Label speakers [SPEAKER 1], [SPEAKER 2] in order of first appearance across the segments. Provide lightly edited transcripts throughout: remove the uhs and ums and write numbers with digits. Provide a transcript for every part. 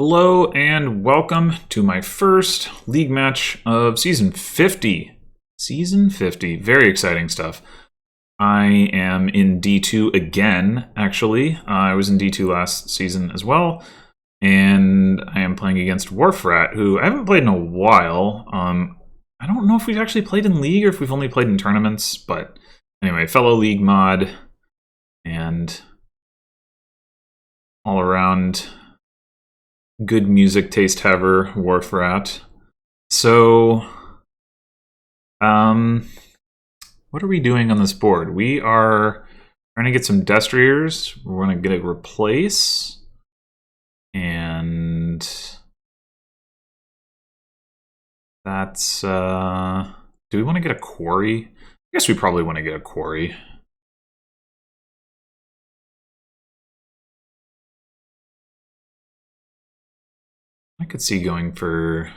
[SPEAKER 1] Hello and welcome to my first league match of season 50. Season 50, very exciting stuff. I am in D2 again, actually. I was in D2 last season as well, and I am playing against Warfrat, who I haven't played in a while. I don't know if we've actually played in League or if we've only played in tournaments, but anyway, fellow League mod and all around good music taste haver, Warfrat. So, what are we doing on this board? We are trying to get some Destriers. We're going to get a replace. And that's, do we want to get a quarry? I guess we probably want to get a quarry. I could see going for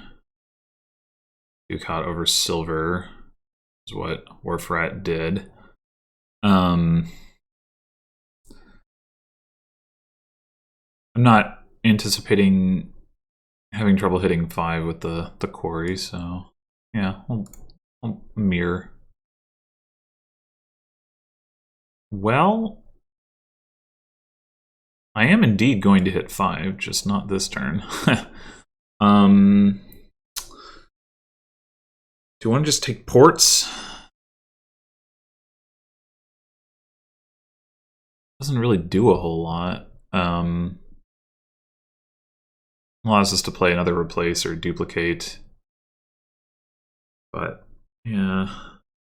[SPEAKER 1] Ducat over silver is what Warfrat did. I'm not anticipating having trouble hitting 5 with the quarry, so yeah, I'll mirror. Well, I am indeed going to hit 5, just not this turn. Do you want to just take ports? Doesn't really do a whole lot. Allows us to play another replace or duplicate. But yeah,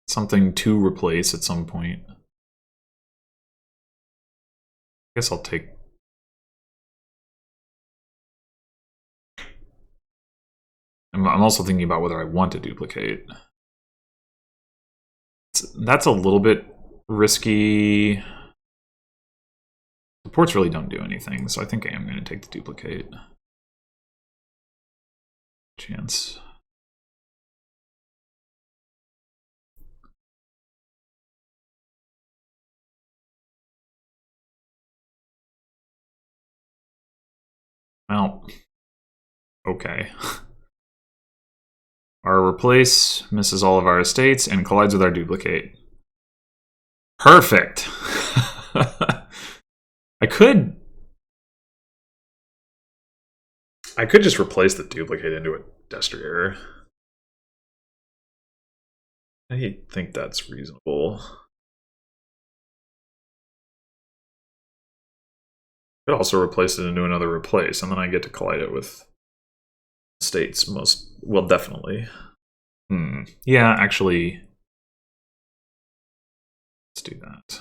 [SPEAKER 1] something to replace at some point. I guess I'll take. I'm also thinking about whether I want to duplicate. That's a little bit risky. The ports really don't do anything, so I think I am going to take the duplicate. Chance. Well, okay. Our replace misses all of our estates and collides with our duplicate. Perfect! I could just replace the duplicate into a Destrier. I think that's reasonable. Could also replace it into another replace, and then I get to collide it with states most well, definitely. Yeah, actually, let's do that.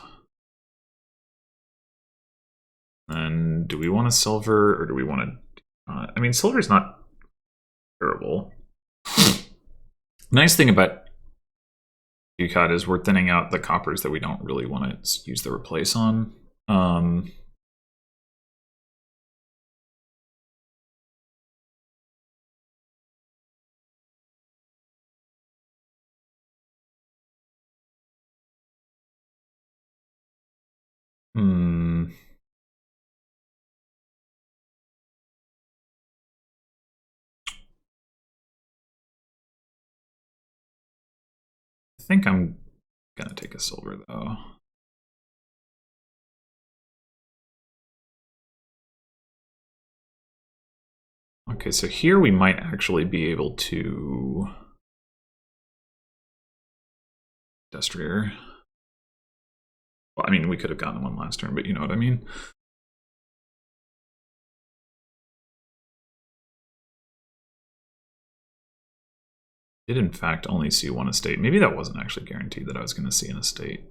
[SPEAKER 1] And do we want a silver or do we want to? I mean, silver's not terrible. Nice thing about Ducat is we're thinning out the coppers that we don't really want to use the replace on. I think I'm gonna take a silver though. Okay, so here we might actually be able to Destrier. Well, I mean, we could have gotten one last turn, but you know what I mean. Did in fact only see one estate. Maybe that wasn't actually guaranteed that I was going to see an estate.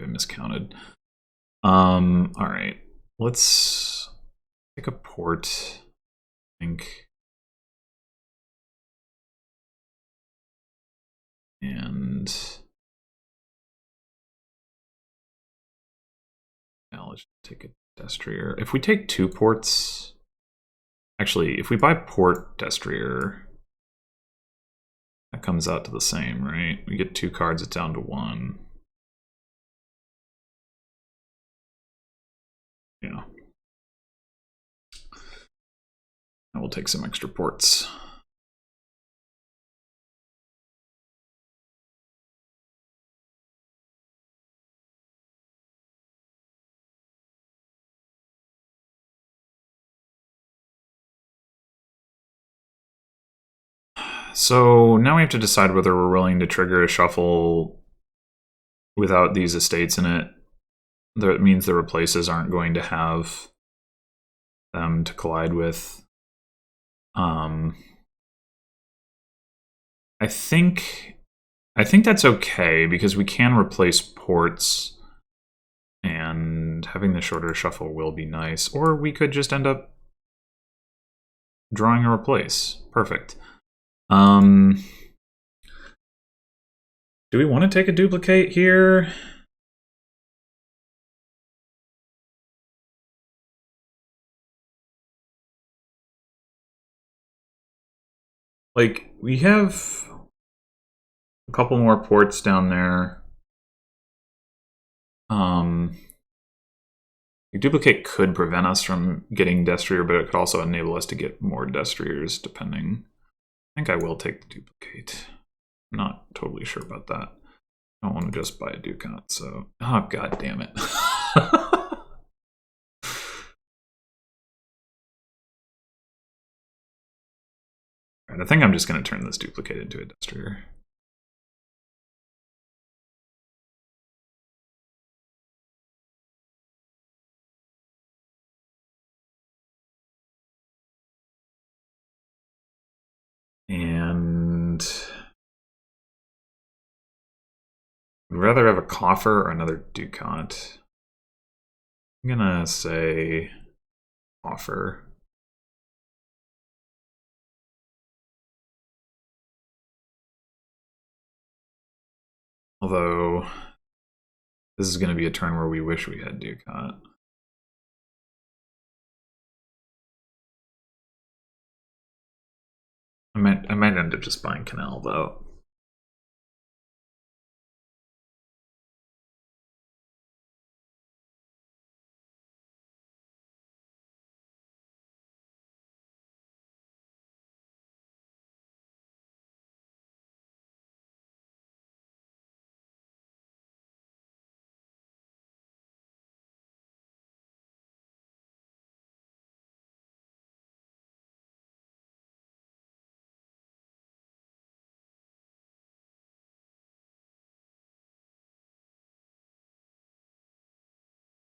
[SPEAKER 1] I miscounted. All right, let's take a port. I think, and now let's take a Destrier. If we take 2 ports, actually, if we buy port Destrier. That comes out to the same, right? We get 2 cards, it's down to 1. Yeah. I will take some extra ports. So now we have to decide whether we're willing to trigger a shuffle without these estates in it. That means the replaces aren't going to have them to collide with. I think that's okay because we can replace ports, and having the shorter shuffle will be nice. Or we could just end up drawing a replace. Perfect. Do we want to take a duplicate here? Like, we have a couple more ports down there. A duplicate could prevent us from getting Destrier, but it could also enable us to get more Destriers, depending. I think I will take the duplicate. I'm not totally sure about that. I don't want to just buy a Ducat, so... Oh, god damn it. Alright, I think I'm just going to turn this duplicate into a Destrier. And I'd rather have a coffer or another Ducat. I'm gonna say coffer. Although this is gonna be a turn where we wish we had Ducat. I might end up just buying Canal though.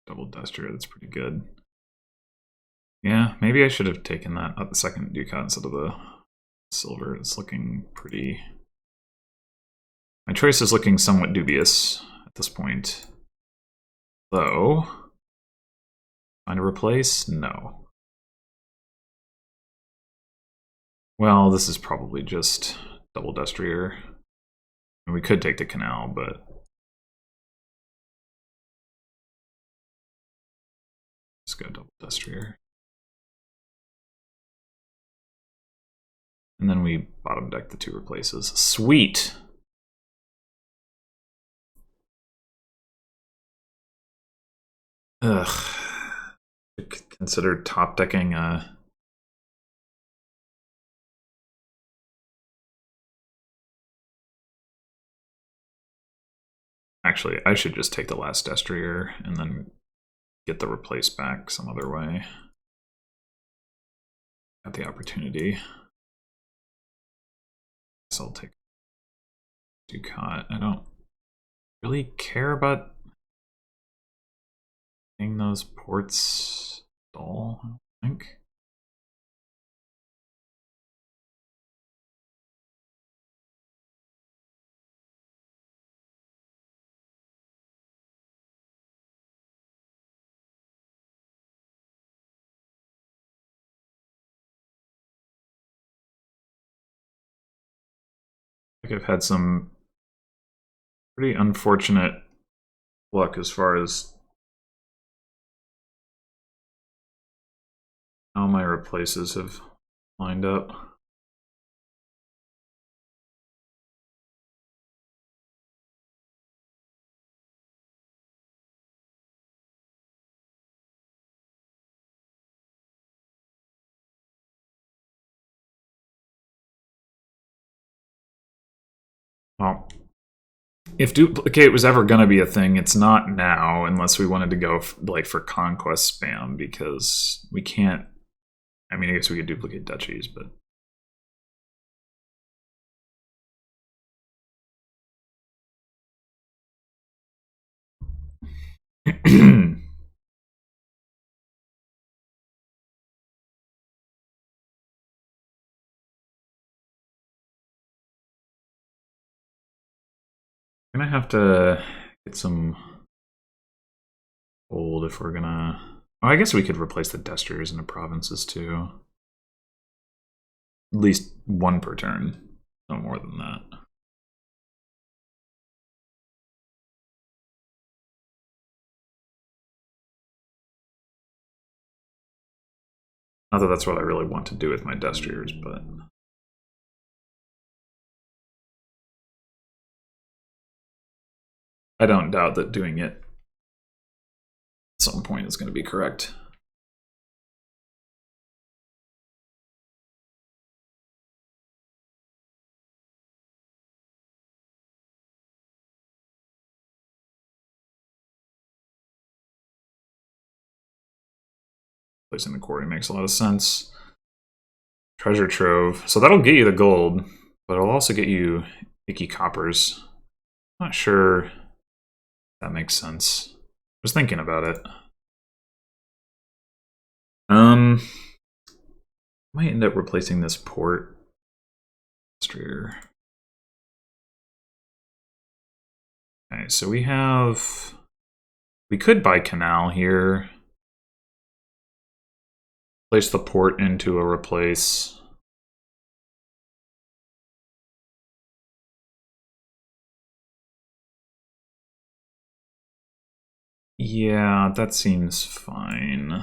[SPEAKER 1] Double Duster, that's pretty good. Yeah, maybe I should have taken that at the second Ducat instead of the silver. It's looking pretty... My choice is looking somewhat dubious at this point. Though... Find a replace? No. Well, this is probably just double Destrier. And we could take the Canal, but... Let's go double Destrier. And then we bottom deck the two replaces. Sweet! Ugh. Consider top decking a... Actually, I should just take the last Destrier and then get the replace back some other way. Got the opportunity. So I'll take Ducat. I don't really care about getting those ports at all, I don't think. I've had some pretty unfortunate luck as far as how my replaces have lined up. Well, if duplicate was ever going to be a thing, it's not now, unless we wanted to go for conquest spam, because we can't. I mean, I guess we could duplicate duchies, but I'm gonna have to get some gold if we're gonna. Oh, I guess we could replace the desters in the provinces too. At least one per turn, no more than that. Not that that's what I really want to do with my desters, but I don't doubt that doing it at some point is going to be correct. Placing the quarry makes a lot of sense. Treasure trove. So that'll get you the gold, but it'll also get you icky coppers. Not sure that makes sense. I was thinking about it. Might end up replacing this port. Okay, so we could buy canal here. Place the port into a replace. Yeah, that seems fine.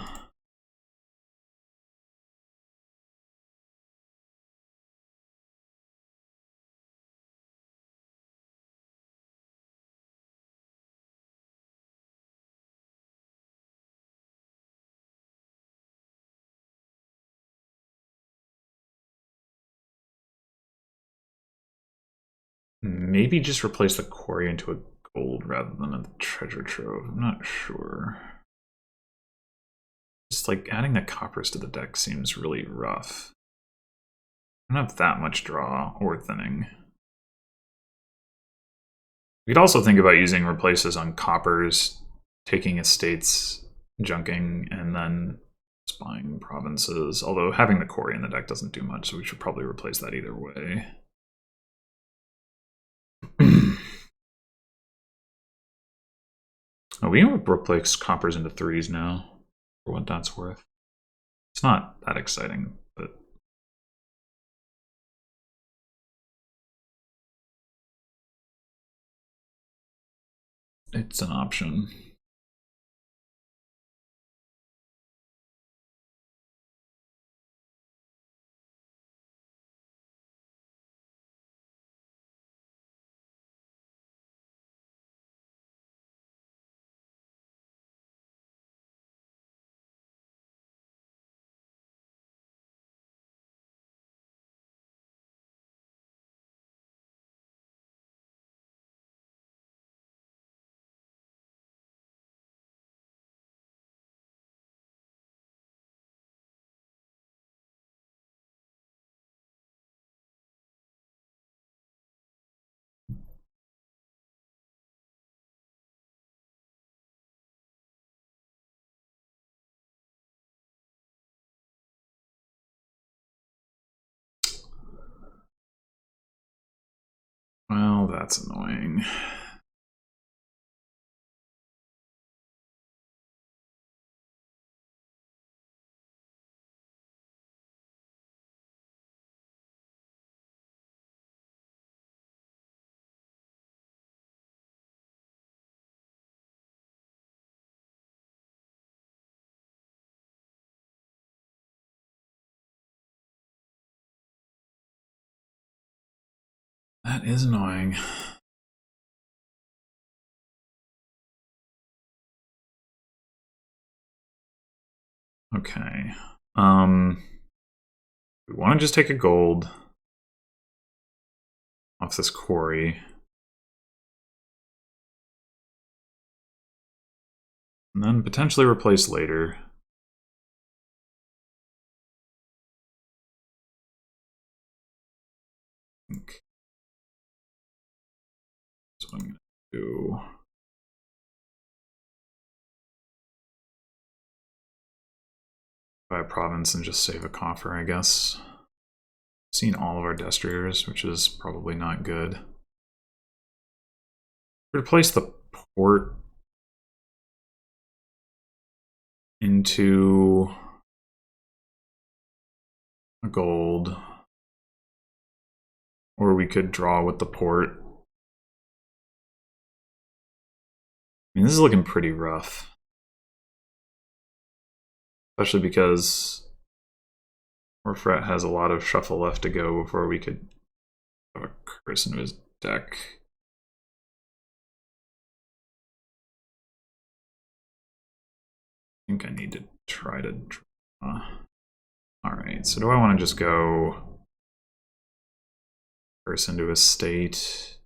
[SPEAKER 1] Maybe just replace the quarry into a gold rather than a treasure trove. I'm not sure. Just like adding the coppers to the deck seems really rough. I don't have that much draw or thinning. We could also think about using replaces on coppers, taking estates, junking, and then spying provinces. Although having the quarry in the deck doesn't do much, so we should probably replace that either way. Oh, we can replace coppers into threes now, for what that's worth. It's not that exciting, but it's an option. Well, that's annoying. That is annoying. Okay. We want to just take a gold. off this quarry. And then potentially replace later. Okay. So I'm going to do... buy a province and just save a coffer, I guess. Seen all of our destriers, which is probably not good. Replace the port into a gold, or we could draw with the port. I mean, this is looking pretty rough, especially because Orfret has a lot of shuffle left to go before we could have a curse into his deck. I think I need to try to draw. Alright, so do I want to just go curse into a state?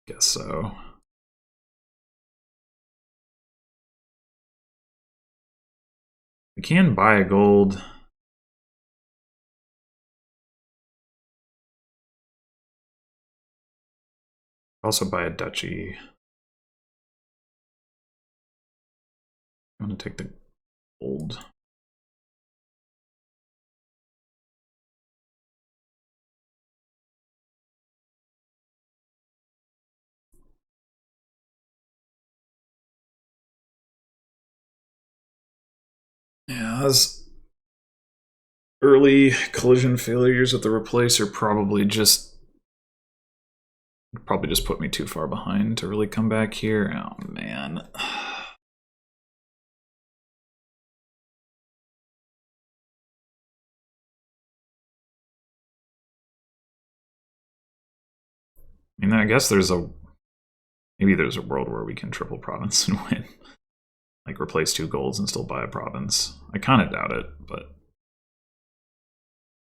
[SPEAKER 1] Guess so. We can buy a gold. Also buy a duchy. I'm going to take the gold. Yeah, those early collision failures with the replace are probably just put me too far behind to really come back here. Oh man. I mean, I guess maybe there's a world where we can triple province and win. Like replace 2 golds and still buy a province. I kind of doubt it, but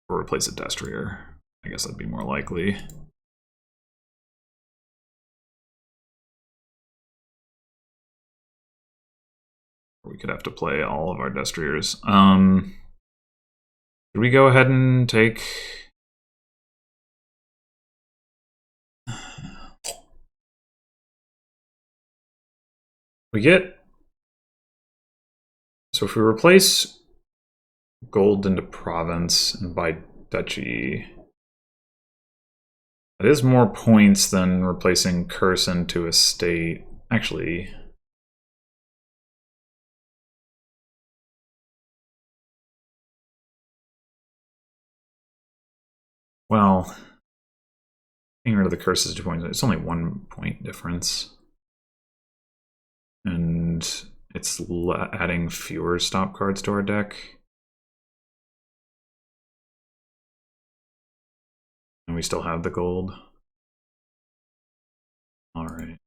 [SPEAKER 1] or replace a destrier. I guess that'd be more likely. Or we could have to play all of our destriers. Should we go ahead and take... We get... So if we replace gold into province and buy duchy, that is more points than replacing curse into a state. Actually... Well, getting rid of the curse is 2 points. It's only 1 point difference. And it's adding fewer stop cards to our deck. And we still have the gold. All right.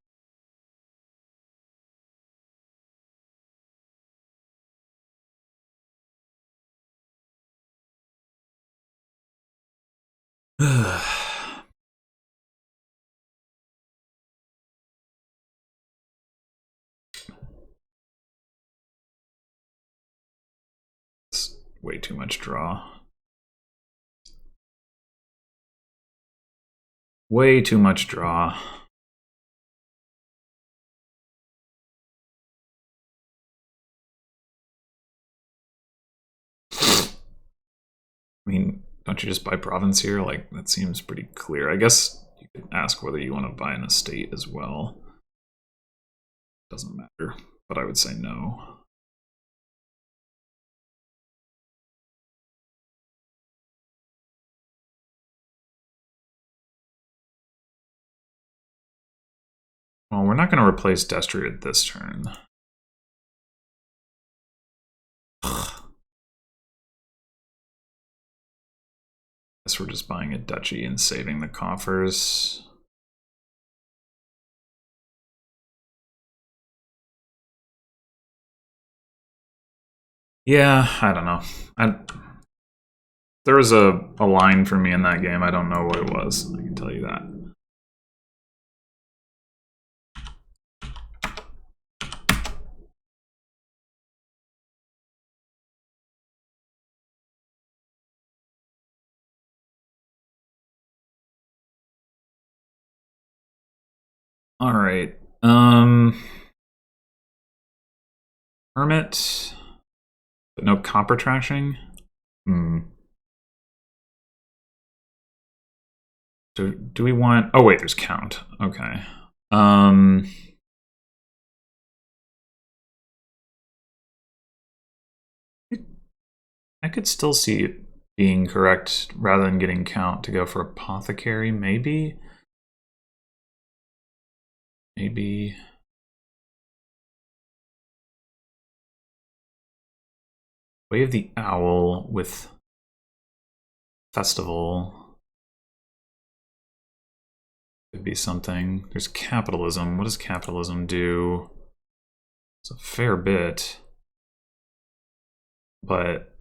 [SPEAKER 1] It's way too much draw. Way too much draw. I mean, don't you just buy province here? Like, that seems pretty clear. I guess you could ask whether you want to buy an estate as well. Doesn't matter, but I would say no. Well, we're not going to replace Destrier this turn. Guess we're just buying a duchy and saving the coffers. Yeah, I don't know. There was a line for me in that game. I don't know what it was. I can tell you that. All right. Hermit, but no copper trashing. Do we want? Oh wait, there's count. Okay. I could still see it being correct rather than getting count to go for apothecary. Maybe. Way of the Owl with Festival could be something. There's capitalism. What does capitalism do? It's a fair bit. But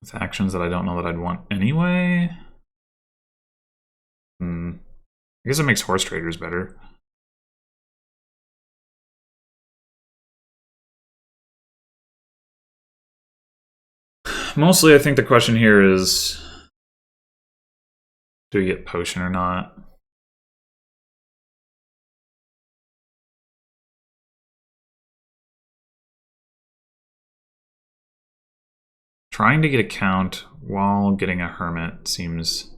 [SPEAKER 1] with actions that I don't know that I'd want anyway. I guess it makes horse traders better. Mostly, I think the question here is, do we get potion or not? Trying to get a count while getting a hermit seems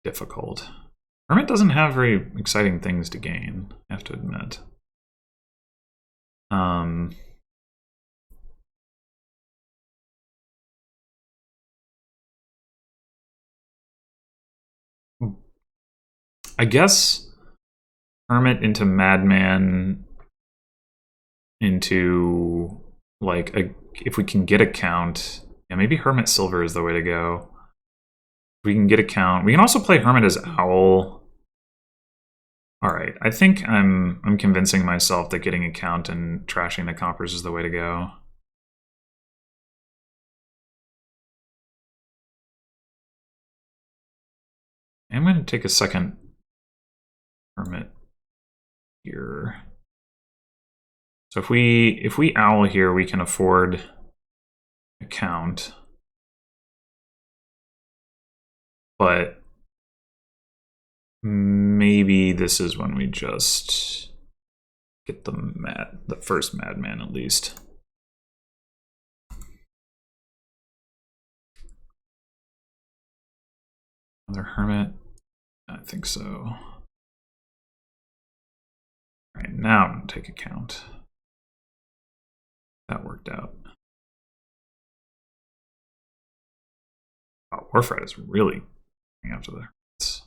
[SPEAKER 1] difficult. Hermit doesn't have very exciting things to gain, I have to admit. I guess Hermit into Madman into like if we can get a count, yeah, maybe Hermit Silver is the way to go. If we can get a count. We can also play Hermit as Owl. All right, I think I'm convincing myself that getting a count and trashing the coppers is the way to go. I'm going to take a second Hermit here. So if we Owl here, we can afford a count. But maybe this is when we just get the first Madman at least. Another Hermit? I think so. All right, now I'm going to take a count. That worked out. Wow, Warfred is really going after the Hermits.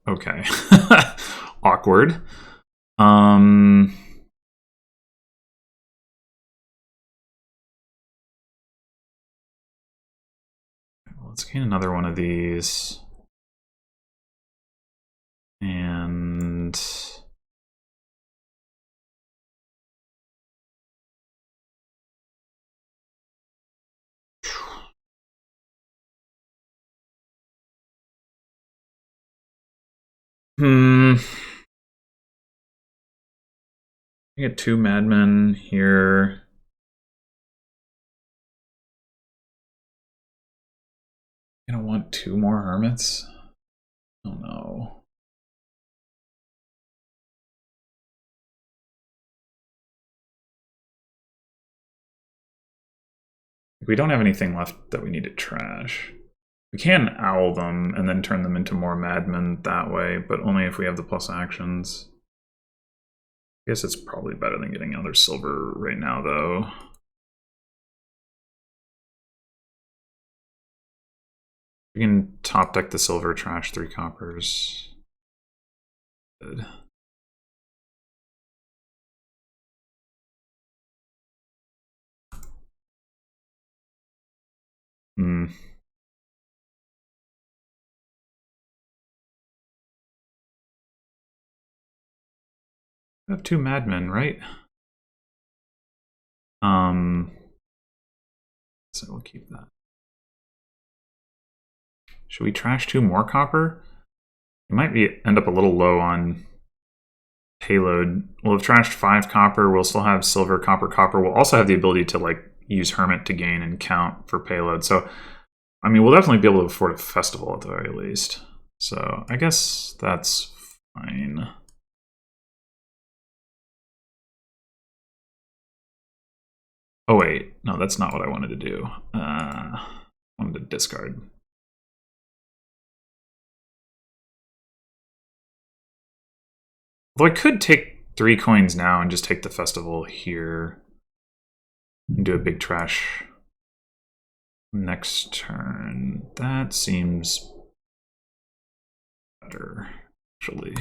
[SPEAKER 1] Okay. Awkward. Let's gain another one of these. And I get two Madmen here. I'm gonna want two more Hermits? Oh no. We don't have anything left that we need to trash. We can Owl them and then turn them into more Madmen that way, but only if we have the plus actions. I guess it's probably better than getting another silver right now, though. We can top deck the silver, trash 3 coppers. Good. Hmm. I have two madmen, right? So we'll keep that. Should we trash two more copper? It might end up a little low on payload. We'll have trashed 5 copper. We'll still have silver, copper, copper. We'll also have the ability to like use hermit to gain and count for payload. So, I mean, we'll definitely be able to afford a festival at the very least. So I guess that's fine. Oh wait, no, that's not what I wanted to do. I wanted to discard. Though I could take 3 coins now and just take the festival here and do a big trash next turn. That seems better, actually.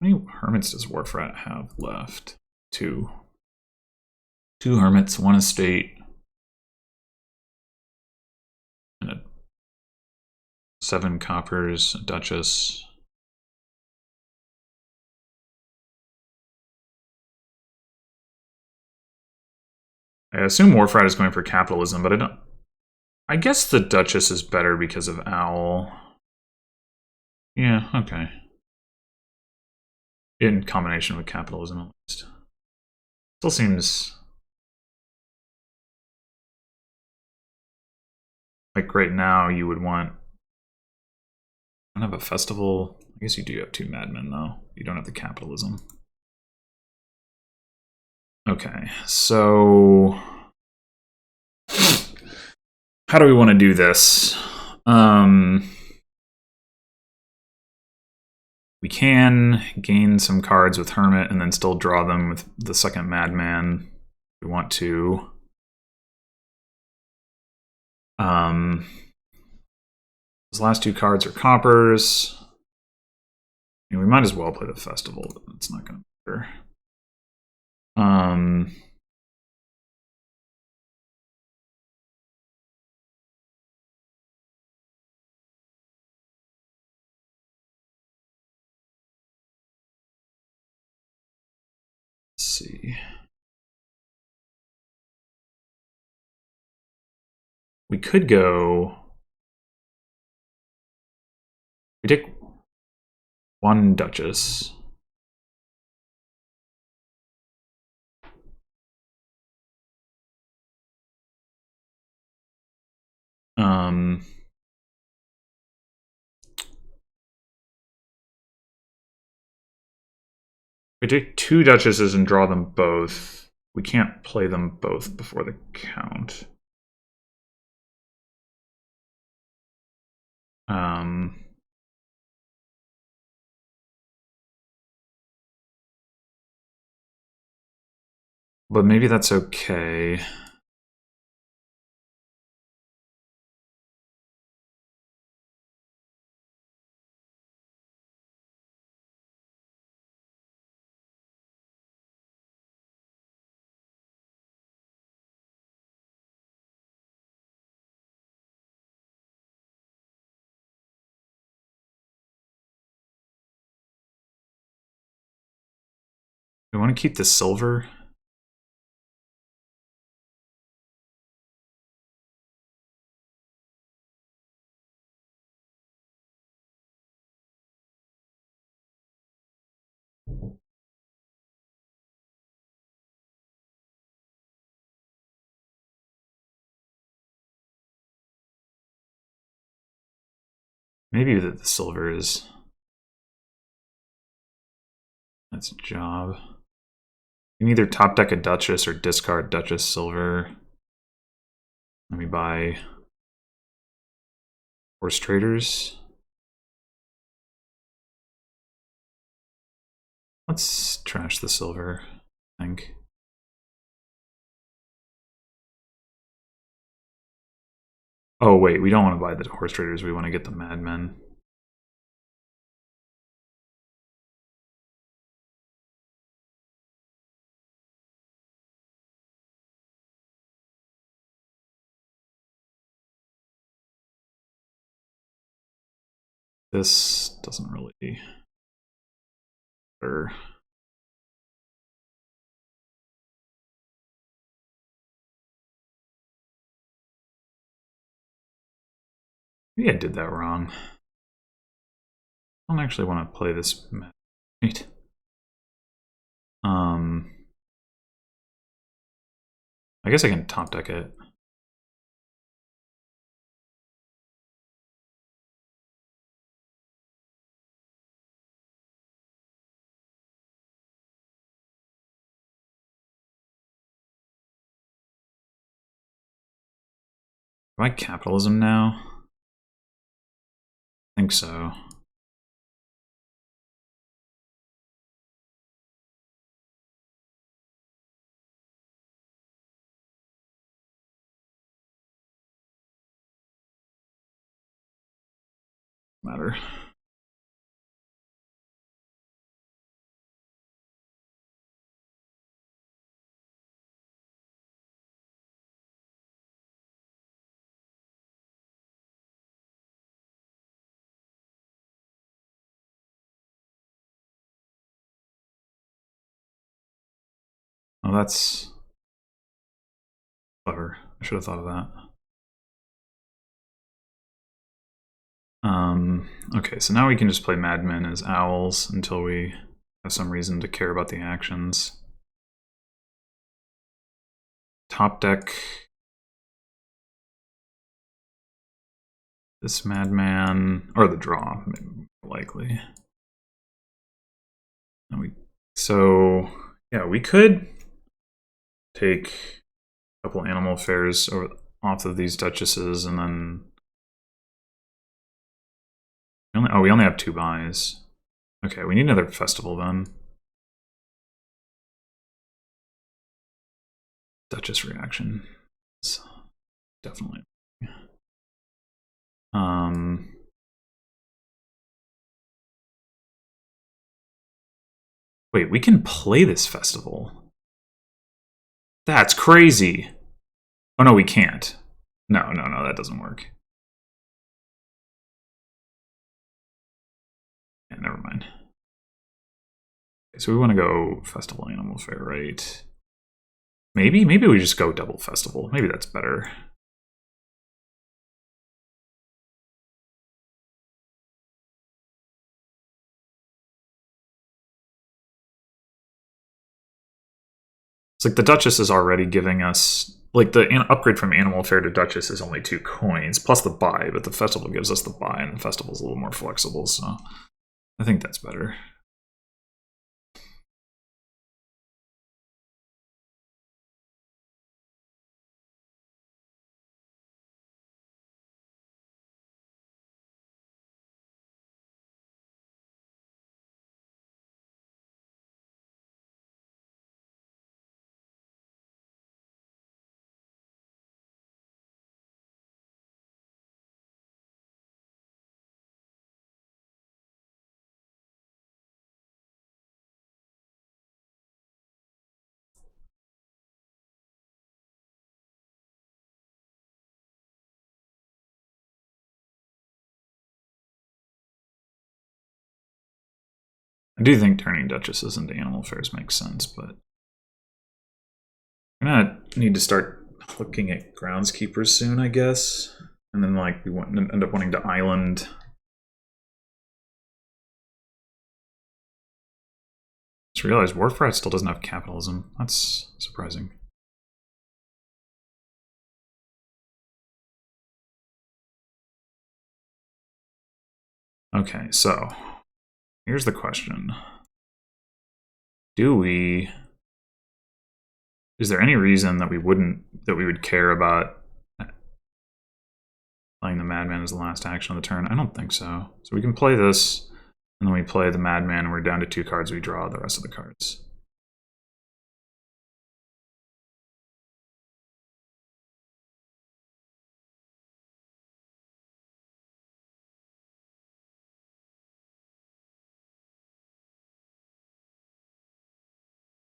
[SPEAKER 1] How many hermits does Warfrat have left? 2. 2 hermits, 1 estate, and 7 coppers, a duchess. I assume Warfrat is going for capitalism, but I don't. I guess the duchess is better because of Owl. Yeah, okay. In combination with capitalism, at least. Still seems like right now you would want. I don't have a festival. I guess you do have 2 madmen, though. You don't have the capitalism. Okay, so how do we want to do this? We can gain some cards with Hermit and then still draw them with the second Madman if we want to. Those last 2 cards are coppers. I mean, we might as well play the festival, but it's not going to matter. Let's see. We could go. We take 1 Duchess. We take 2 Duchesses and draw them both. We can't play them both before the count. But maybe that's okay. We want to keep the silver. Maybe the silver is. That's a job. You can either top deck a Duchess or discard Duchess Silver. Let me buy Horse Traders. Let's trash the silver, I think. Oh, wait, we don't want to buy the Horse Traders. We want to get the Madmen. This doesn't really matter. Maybe I did that wrong. I don't actually want to play this right. I guess I can top deck it. Am I capitalism now? I think so. Matter. Oh, that's clever. I should have thought of that. Okay, so now we can just play Madmen as owls until we have some reason to care about the actions. Top deck this Madman, or the draw, likely. And so yeah, we could take a couple animal affairs off of these duchesses, and then we only have 2 buys. Okay, we need another festival then. Duchess reaction. So, definitely. Wait, we can play this festival. That's crazy. Oh no, we can't. No, that doesn't work. Yeah, never mind. Okay, so we want to go festival animal fair, right? Maybe we just go double festival. Maybe that's better. It's like the Duchess is already giving us, like, the upgrade from Animal Fair to Duchess is only 2 coins, plus the buy, but the festival gives us the buy, and the festival's a little more flexible, so I think that's better. I do think turning Duchesses into Animal Fairs makes sense, but we're gonna need to start looking at Groundskeepers soon, I guess. And then, like, we end up wanting to island. Just realized Warfrat still doesn't have capitalism. That's surprising. Okay, so here's the question. Do we Is there any reason that we would care about playing the Madman as the last action of the turn? I don't think so. So we can play this, and then we play the Madman, and we're down to 2 cards. We draw the rest of the cards.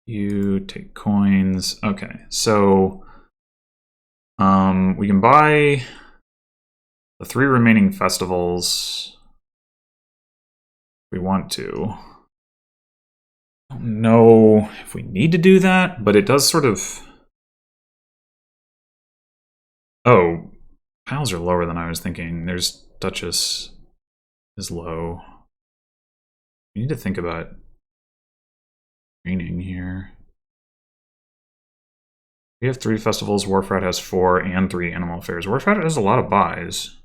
[SPEAKER 1] You take coins. Okay, so we can buy the 3 remaining festivals if we want to. I don't know if we need to do that, but it does sort of... Oh, piles are lower than I was thinking. There's Duchess is low. We need to think about greening here. We have 3 festivals. Warfrat has 4 and 3 animal affairs. Warfrat has a lot of buys.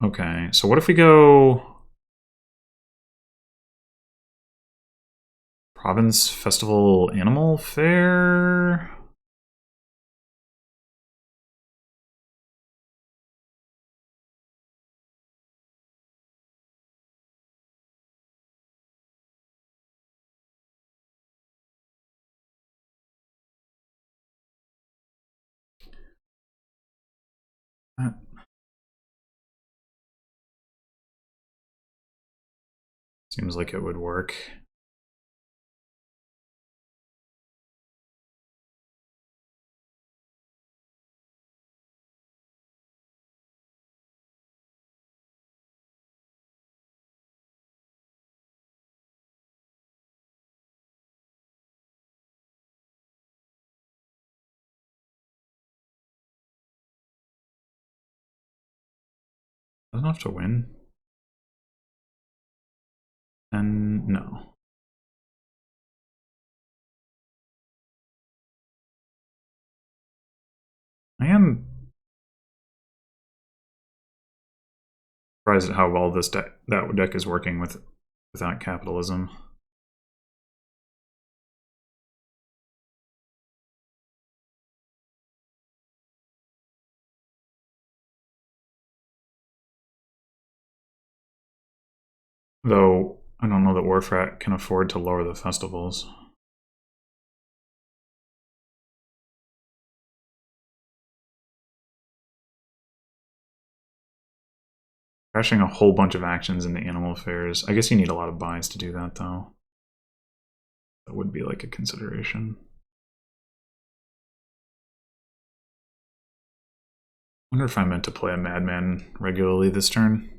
[SPEAKER 1] Okay, so what if we go Province Festival Animal Fair? Seems like it would work. Doesn't have to win. And no. I am surprised at how well that deck is working without capitalism. Though I don't know that Warfrat can afford to lower the festivals. Crashing a whole bunch of actions into animal affairs. I guess you need a lot of buys to do that, though. That would be like a consideration. I wonder if I meant to play a Madman regularly this turn.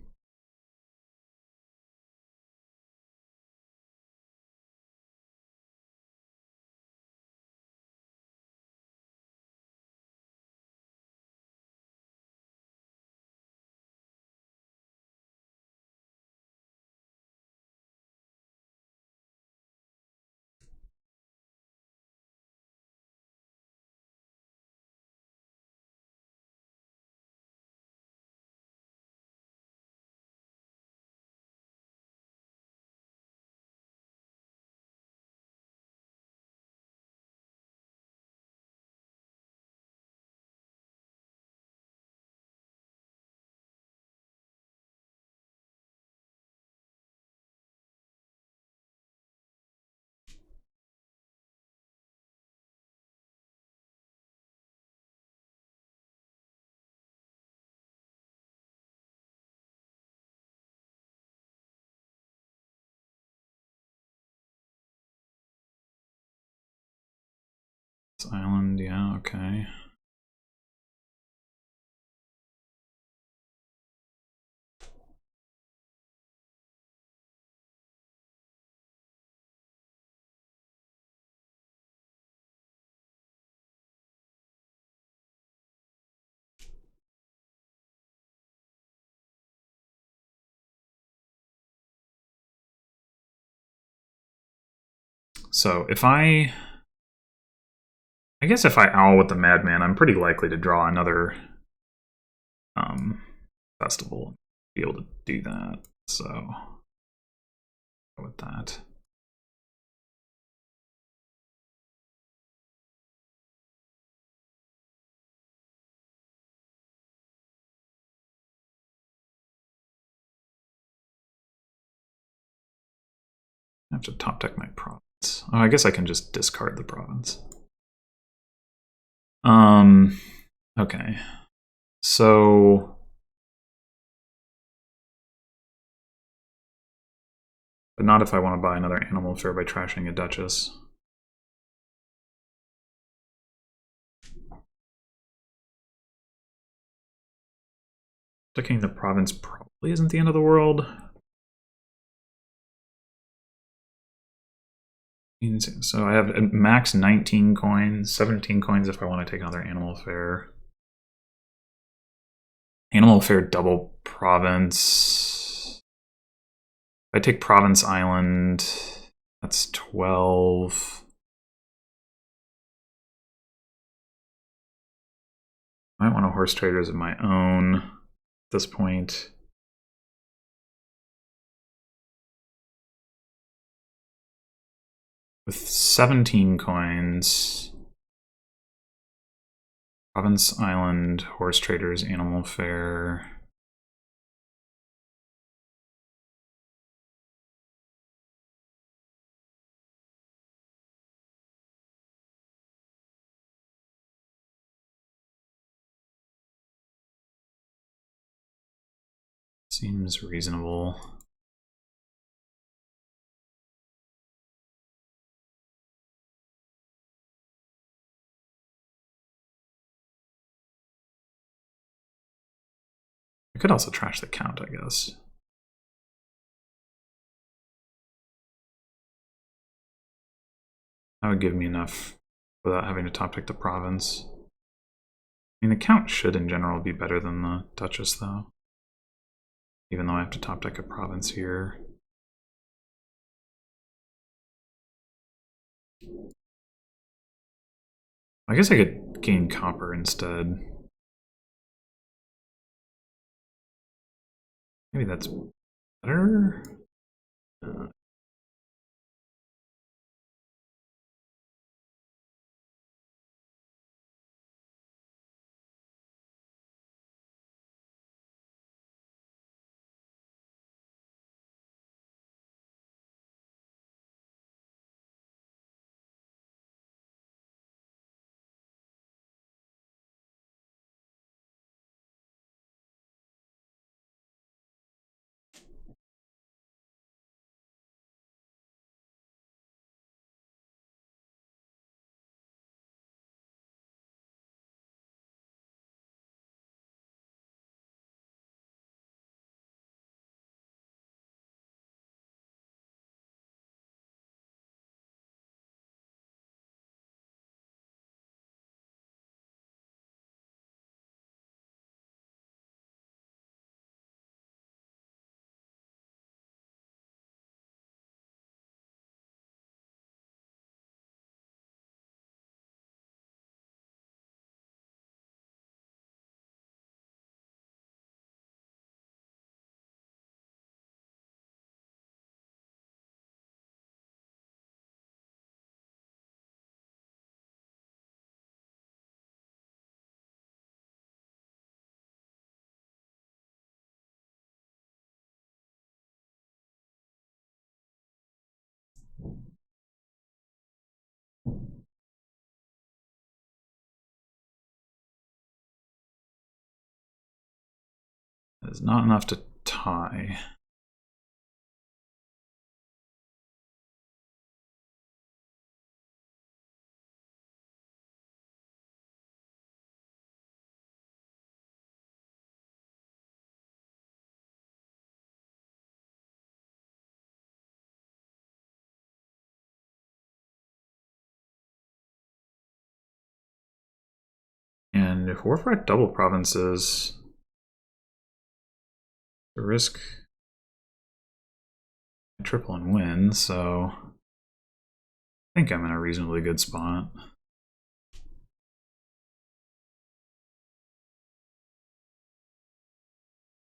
[SPEAKER 1] This island, yeah, okay. So if I guess if I owl with the Madman, I'm pretty likely to draw another festival and be able to do that. So with that. I have to top deck my province. Oh, I guess I can just discard the province. Okay. So, but not if I want to buy another animal fair by trashing a duchess. Taking the province probably isn't the end of the world. So I have max 19 coins, 17 coins if I want to take another animal fair. Animal fair double province. If I take province island, that's 12. I might want a horse traders of my own at this point. With 17 coins, province island, horse traders, animal fair. Seems reasonable. I could also trash the count, I guess. That would give me enough without having to top pick the province. I mean, the count should in general be better than the duchess, though. Even though I have to top deck a province here. I guess I could gain copper instead. Maybe that's better? That is not enough to tie. And if we're for double provinces, the risk I triple and win, so I think I'm in a reasonably good spot.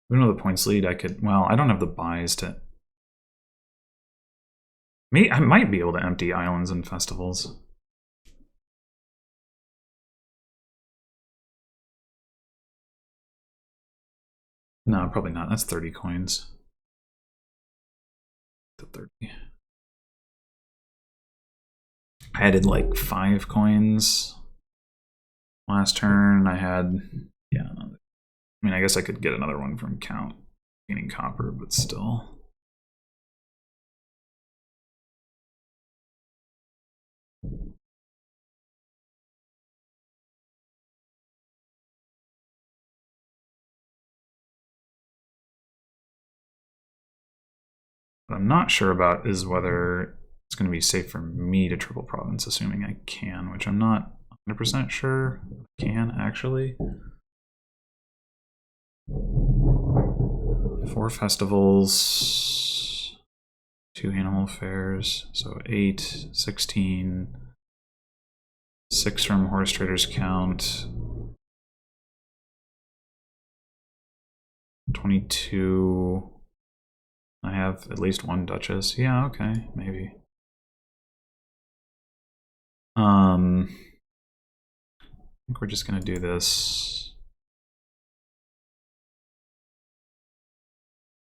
[SPEAKER 1] Even though the points lead, I could, well, I don't have the buys to I might be able to empty islands and festivals. No, probably not. That's 30 coins. To 30. I added like 5 coins last turn. I had, yeah. I mean, I guess I could get another one from Count gaining copper, but still. What I'm not sure about is whether it's going to be safe for me to triple province, assuming I can, which I'm not 100% sure I can actually. 4 festivals, 2 animal fairs, so 8, 16, 6 from horse traders count, 22. I have at least 1 duchess. Yeah, okay, maybe. I think we're just gonna do this.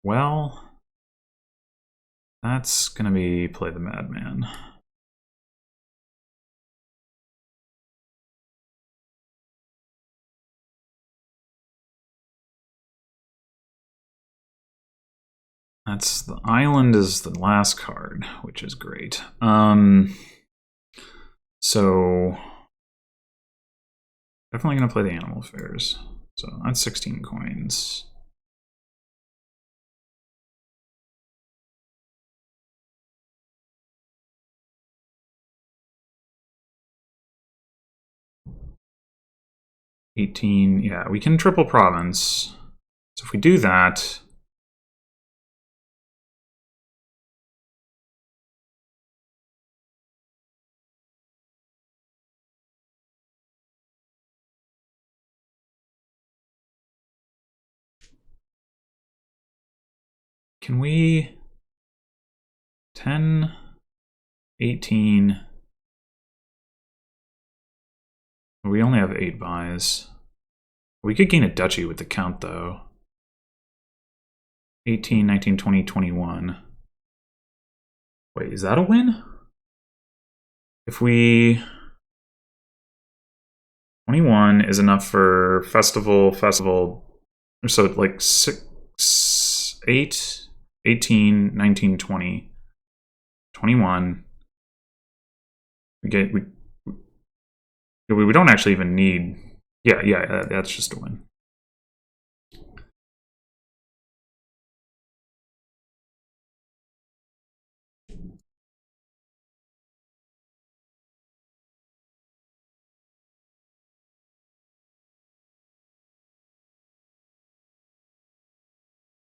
[SPEAKER 1] Well, that's gonna be play the madman. That's the island is the last card, which is great. So definitely gonna play the animal fairs. So that's 16 coins. $18, yeah, we can triple province. So if we do that, can we 10, 18, we only have 8 buys. We could gain a duchy with the count though. 18, 19, 20, 21. Wait, is that a win? If we... 21 is enough for festival, so like 6, 8, 18, 19, 20, 21. We don't actually even need... Yeah, that's just a win.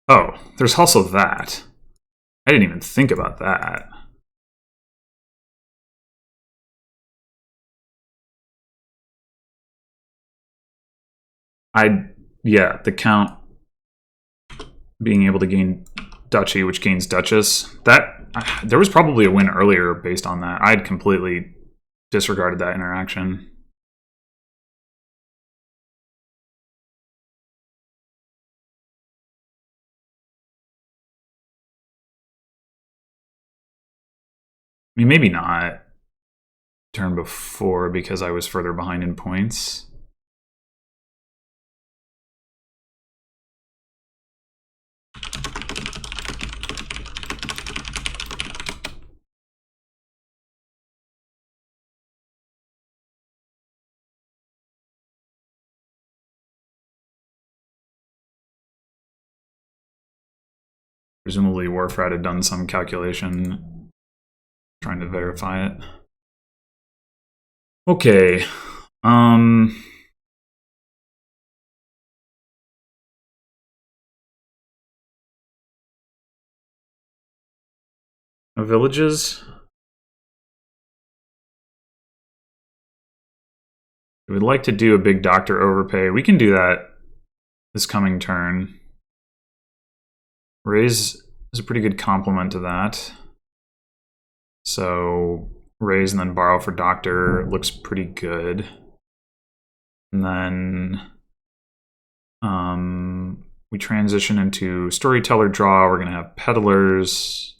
[SPEAKER 1] Oh, there's also that. I didn't even think about that. Yeah, the count being able to gain duchy, which gains duchess. There was probably a win earlier based on that. I'd completely disregarded that interaction. I mean, maybe not turn before because I was further behind in points. Presumably Warfrat had done some calculation trying to verify it. Okay. Villages. We would like to do a big doctor overpay. We can do that this coming turn. Raise is a pretty good complement to that. So raise and then borrow for doctor looks pretty good. And then we transition into storyteller draw. We're going to have peddlers.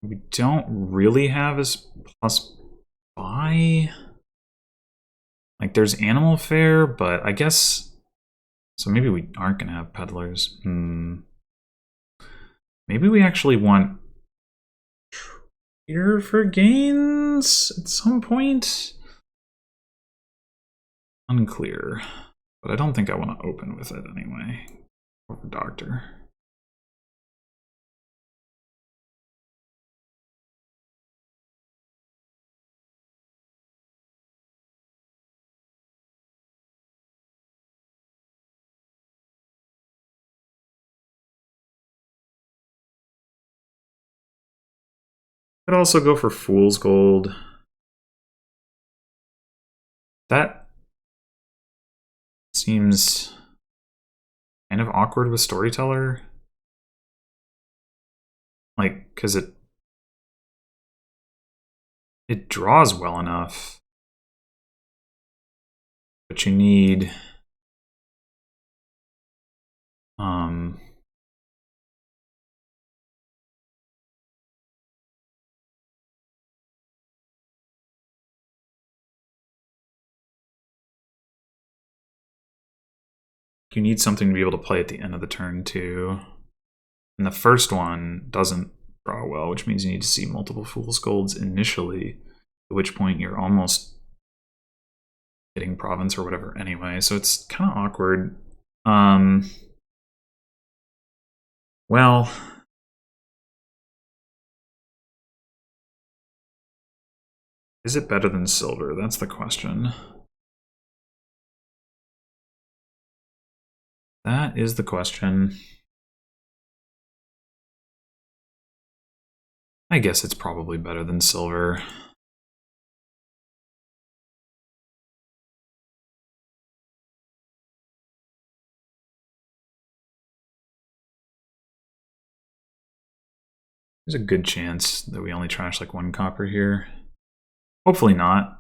[SPEAKER 1] We don't really have as plus buy. Like there's animal fair, but I guess so. Maybe we aren't going to have peddlers. Maybe we actually want here for gains at some point. Unclear, but I don't think I want to open with it anyway. Over doctor. Could also go for fool's gold. That seems kind of awkward with storyteller. Like, because it draws well enough, but you need you need something to be able to play at the end of the turn too. And the first one doesn't draw well, which means you need to see multiple fool's golds initially, at which point you're almost getting province or whatever anyway. So it's kind of awkward. Well, is it better than silver? That's the question. That is the question. I guess it's probably better than silver. There's a good chance that we only trash like 1 copper here. Hopefully not.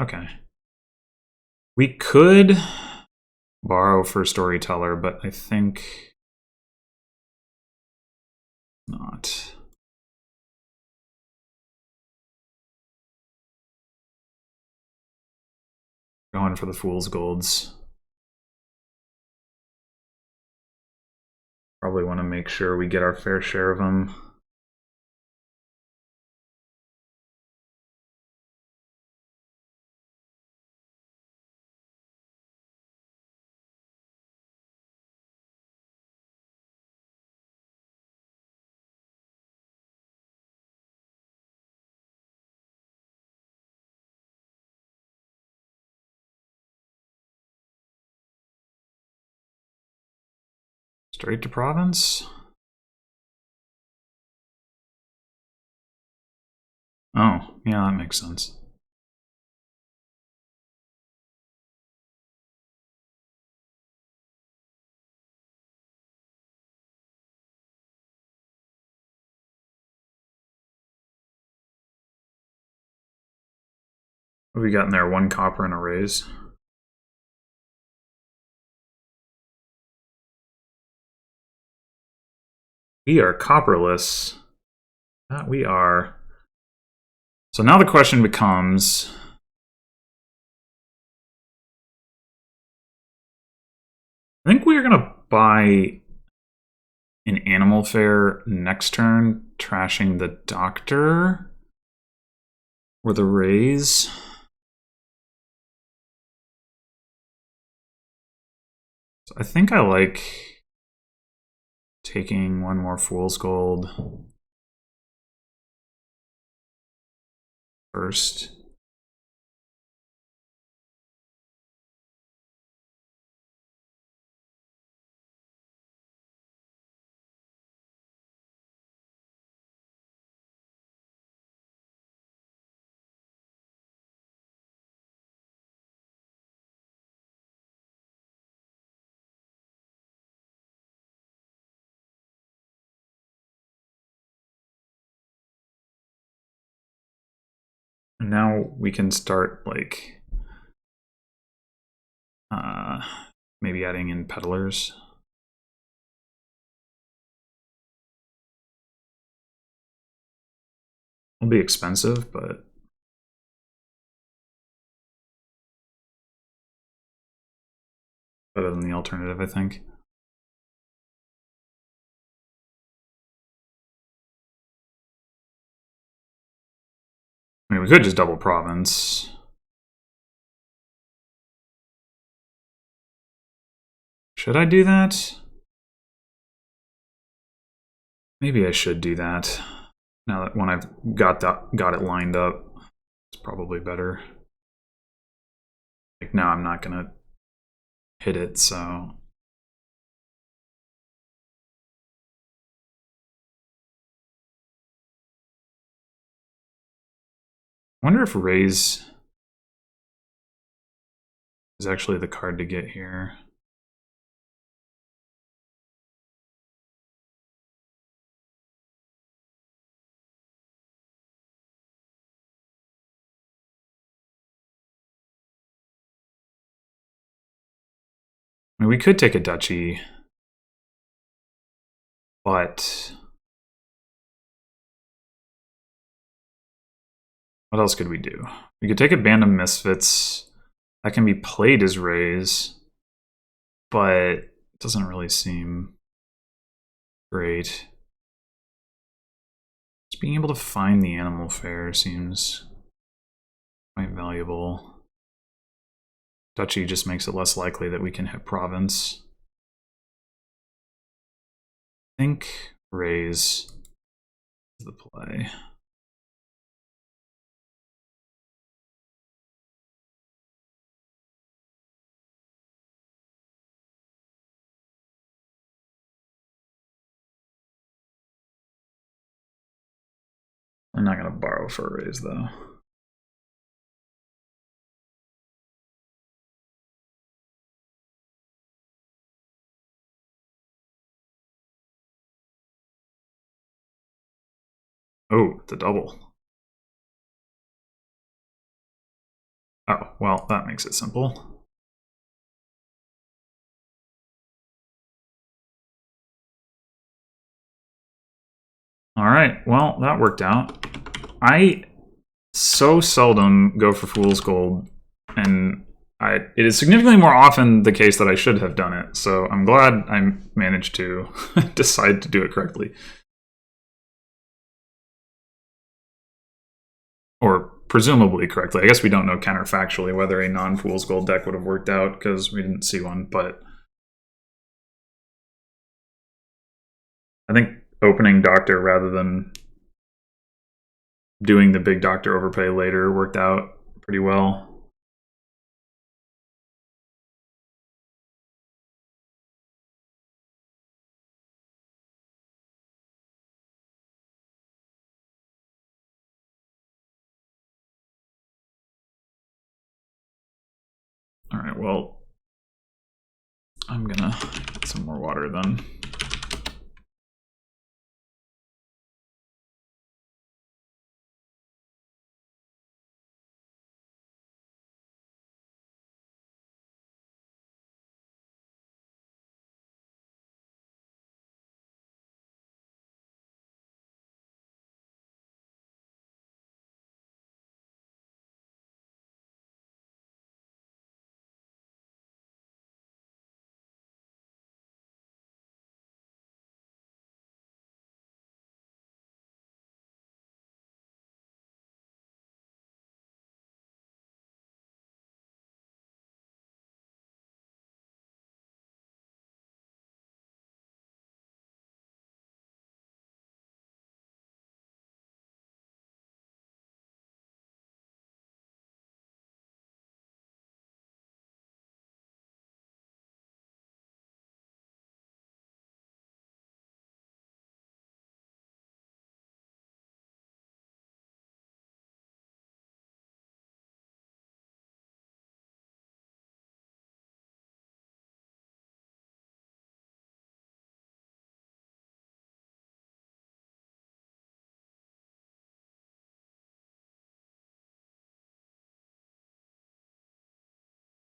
[SPEAKER 1] Okay. We could borrow for storyteller, but I think not. Going for the fool's golds. Probably want to make sure we get our fair share of them. Straight to province? Oh, yeah, that makes sense. What have we got in there? 1 copper and a raise. We are copperless. That we are. So now the question becomes, I think we're going to buy an animal fair next turn, trashing the doctor or the raise. So I think I like taking 1 more fool's gold first. And now we can start like maybe adding in peddlers. It'll be expensive, but better than the alternative, I think. I mean, we could just double province. Should I do that? Maybe I should do that. Now that when I've got it lined up, it's probably better. Like now I'm not gonna hit it, so I wonder if raise is actually the card to get here. I mean, we could take a duchy, but what else could we do? We could take a band of misfits. That can be played as raise, but it doesn't really seem great. Just being able to find the animal fair seems quite valuable. Duchy just makes it less likely that we can hit province. I think raise is the play. I'm not going to borrow for a raise, though. Oh, the double. Oh, well, that makes it simple. All right, well, that worked out. I so seldom go for Fool's Gold, and it is significantly more often the case that I should have done it, so I'm glad I managed to decide to do it correctly. Or presumably correctly. I guess we don't know counterfactually whether a non-Fool's Gold deck would have worked out, because we didn't see one, but I think opening Doctor rather than doing the big Doctor overpay later worked out pretty well. All right, well, I'm gonna get some more water then.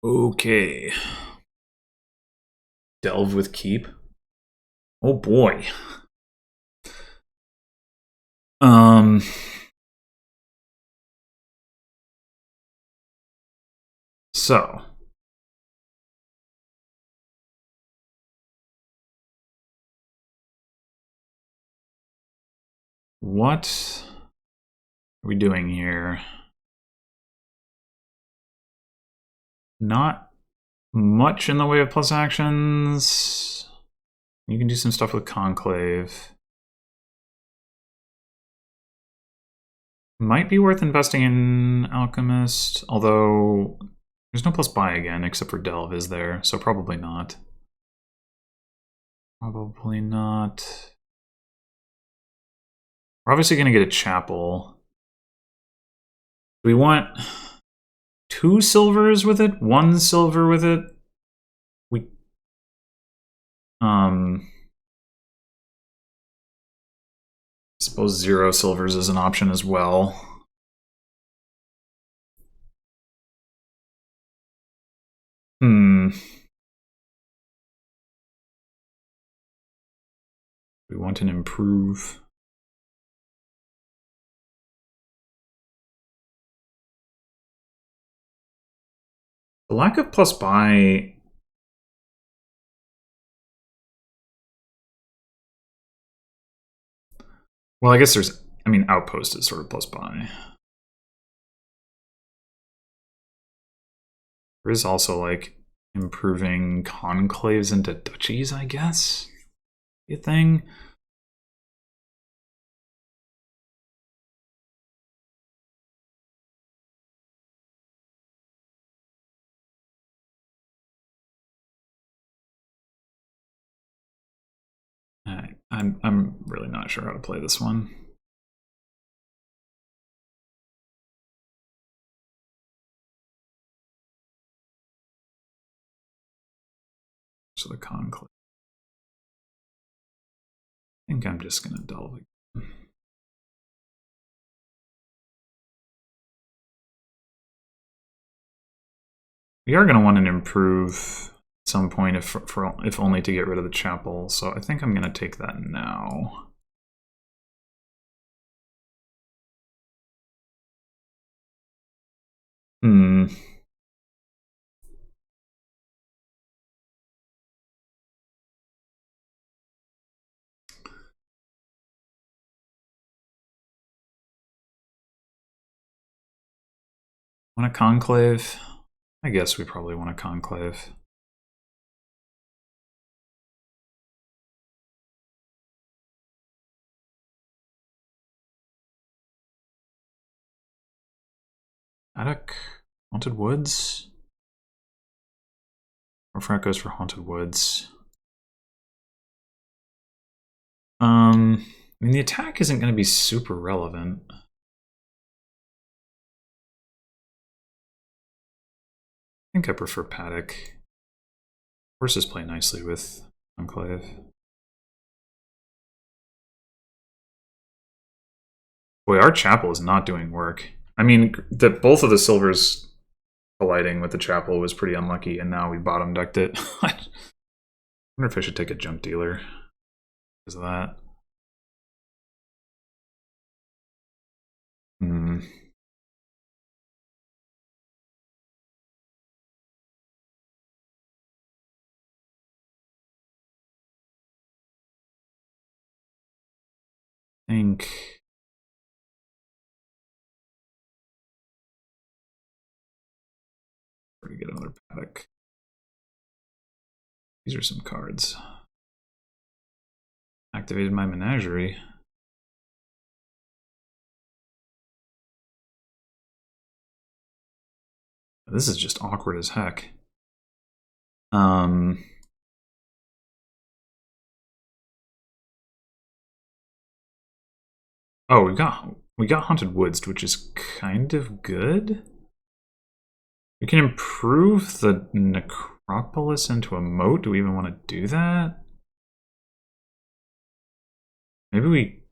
[SPEAKER 1] Okay. Delve with keep. Oh boy. Um. So. What are we doing here? Not much in the way of plus actions. You can do some stuff with Conclave. Might be worth investing in Alchemist, although there's no plus buy again, except for Delve is there, so probably not. Probably not. We're obviously going to get a Chapel. Do we want 2 silvers with it? 1 silver with it? We... suppose 0 silvers is an option as well. We want an improve. The lack of plus buy... Well, I guess there's... I mean, Outpost is sort of plus buy. There is also, like, improving conclaves into duchies, I guess? A thing? I'm really not sure how to play this one. So the conclave. I think I'm just gonna delve again. We are gonna want to improve at some point, if only to get rid of the chapel. So I think I'm gonna take that now. Want a conclave? I guess we probably want a conclave. Attic? Haunted Woods? Or Frank goes for Haunted Woods. I mean, the attack isn't going to be super relevant. I think I prefer Paddock. Horses play nicely with Enclave. Boy, our chapel is not doing work. I mean, both of the silvers colliding with the chapel was pretty unlucky, and now we bottom decked it. I wonder if I should take a junk dealer because of that. I think we're gonna get another Paddock. These are some cards. Activated my menagerie. This is just awkward as heck. Oh, we got Haunted Woods, which is kind of good. We can improve the Necropolis into a moat. Do we even want to do that? Maybe we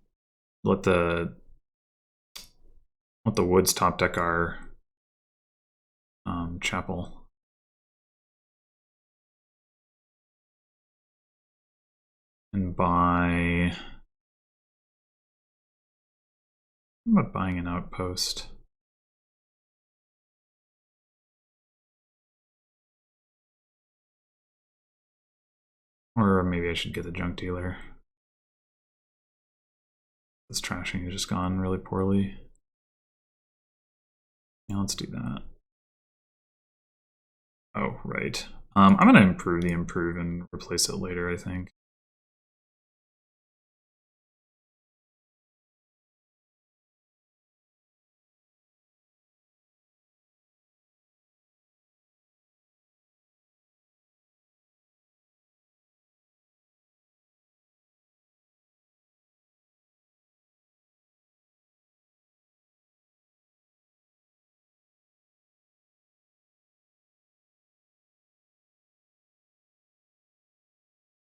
[SPEAKER 1] let the Woods top deck our chapel. and buy... I'm about buying an outpost. Or maybe I should get the junk dealer. This trashing has just gone really poorly. Yeah, let's do that. Oh, right. I'm going to improve the improve and replace it later, I think.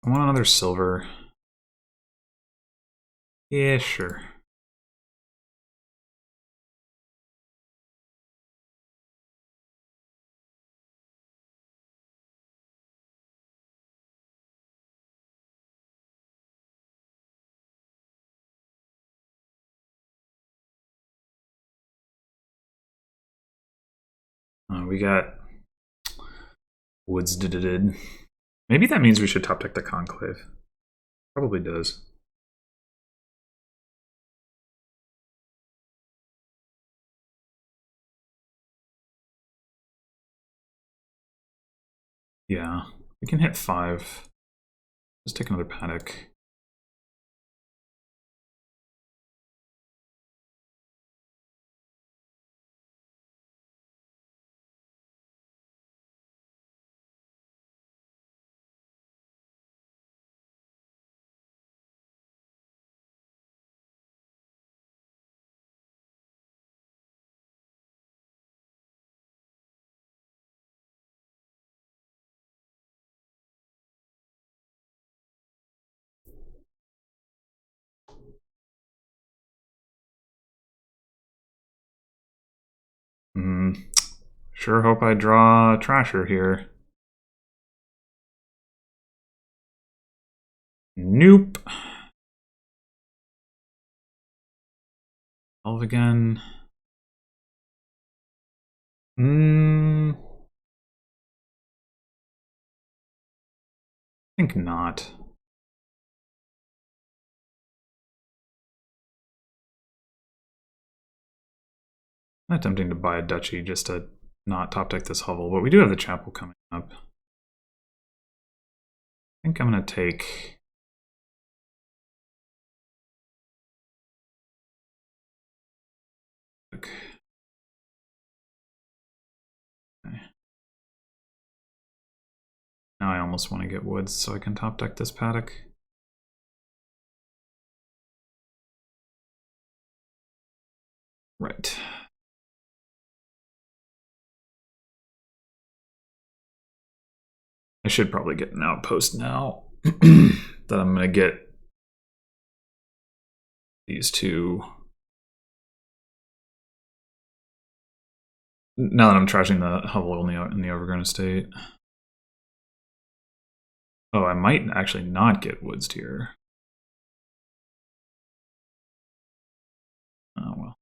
[SPEAKER 1] I want another silver. Yeah, sure. We got woods did. Maybe that means we should top deck the conclave. Probably does. Yeah, we can hit 5. Just take another paddock. Sure hope I draw a trasher here. Nope. 12 again. I think not. I'm attempting to buy a duchy just to not top deck this hovel, but we do have the chapel coming up. I think I'm going to take... Okay. Now I almost want to get woods so I can top deck this paddock. Right. I should probably get an outpost now that I'm going to get these two. Now that I'm trashing the hovel in the overgrown estate. Oh, I might actually not get woods here. Oh, well.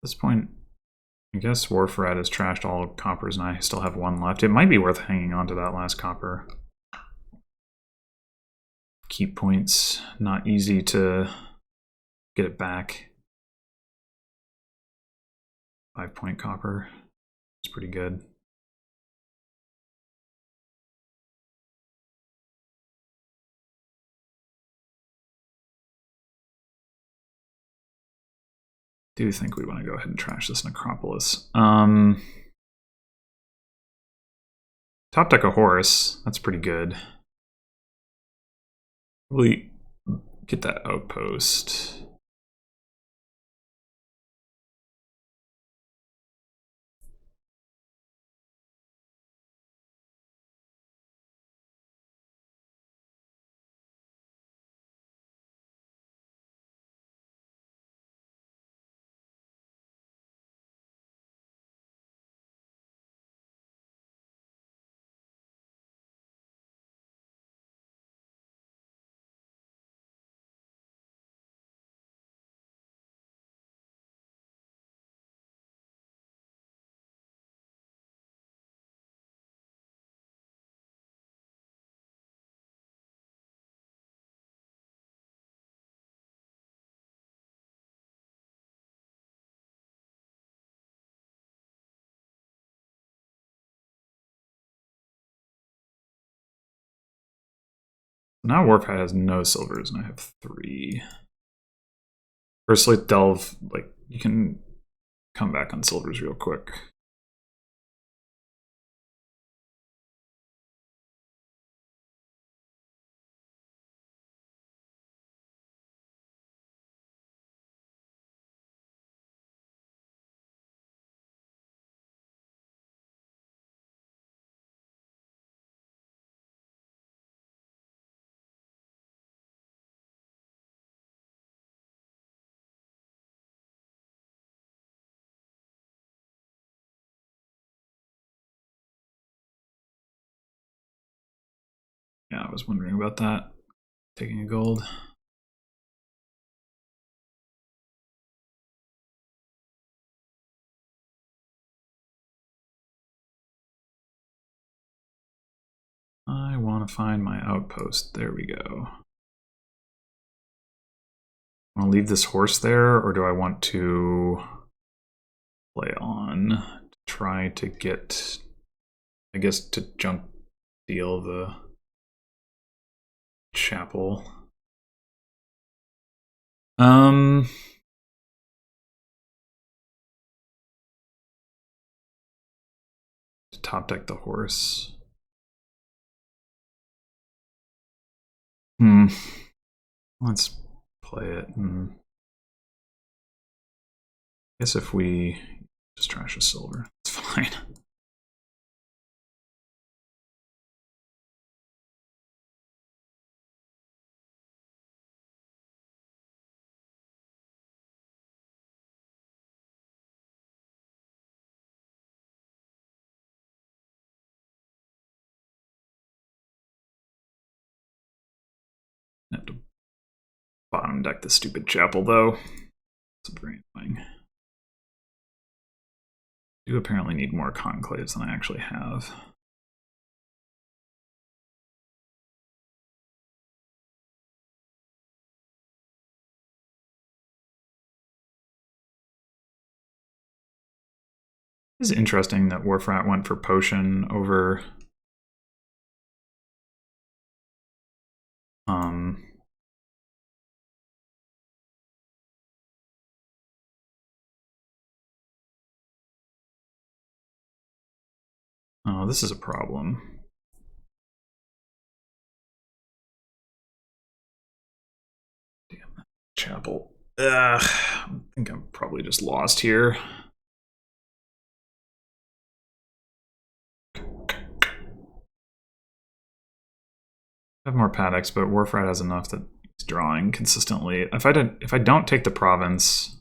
[SPEAKER 1] At this point, I guess Warfrat has trashed all coppers and I still have 1 left. It might be worth hanging on to that last copper. Keep points, not easy to get it back. 5-point copper. It's pretty good. Do think we want to go ahead and trash this necropolis. Top deck a horse. That's pretty good. Really Get that outpost. Now Warpath has no silvers, and I have 3. Firstly, Delve, like, you can come back on silvers real quick. Yeah, I was wondering about that. Taking a gold. I want to find my outpost. There we go. I want to leave this horse there, or do I want to play on to try to get, I guess, to junk deal the chapel? To top deck the horse. Let's play it. I guess if we just trash a silver, it's fine. I have to bottom deck the stupid chapel, though. It's very annoying. I do apparently need more conclaves than I actually have. It's interesting that Warfrat went for potion over oh, this is a problem. Damn that chapel. Ugh, I think I'm probably just lost here. I have more paddocks, but Warfrat has enough that he's drawing consistently. If I don't take the province,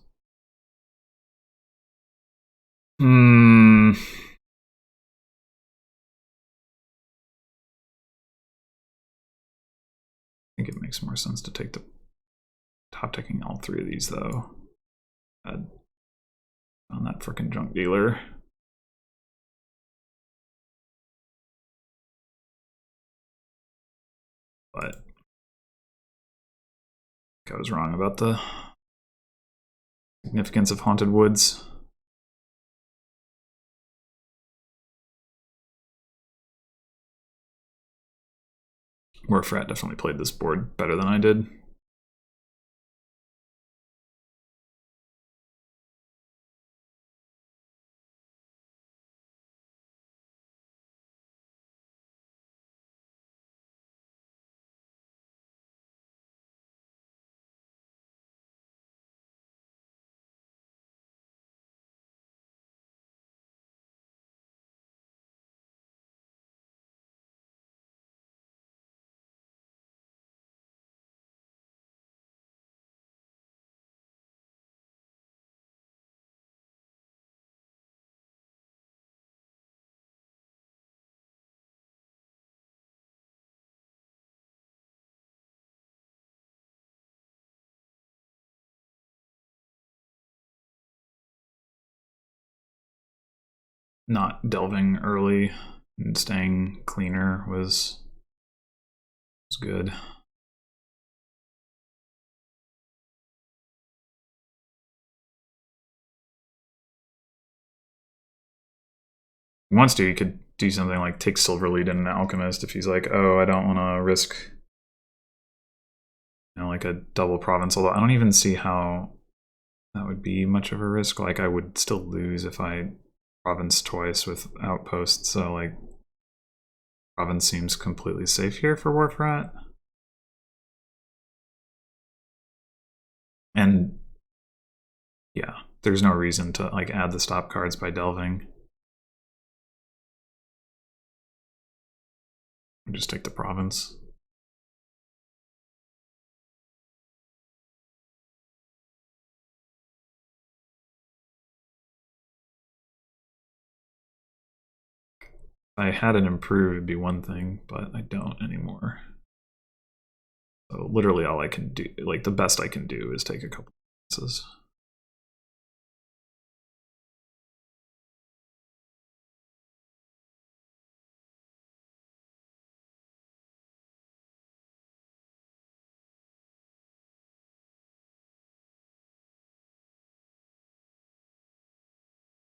[SPEAKER 1] I think it makes more sense to take the top decking all 3 of these, though. On that frickin' junk dealer. But I was wrong about the significance of Haunted Woods. Warfrat definitely played this board better than I did. not delving early and staying cleaner was good. Wants to, he could do something like take silver lead in an alchemist if he's like, oh, I don't want to risk, you know, like a double province. Although I don't even see how that would be much of a risk. Like I would still lose if I province twice with outposts. So like province seems completely safe here for Wharf Rat. And yeah, there's no reason to like add the stop cards by delving. Just take the province. If I had it improved, it'd be one thing, but I don't anymore. So literally all I can do, like the best I can do is take a couple provinces.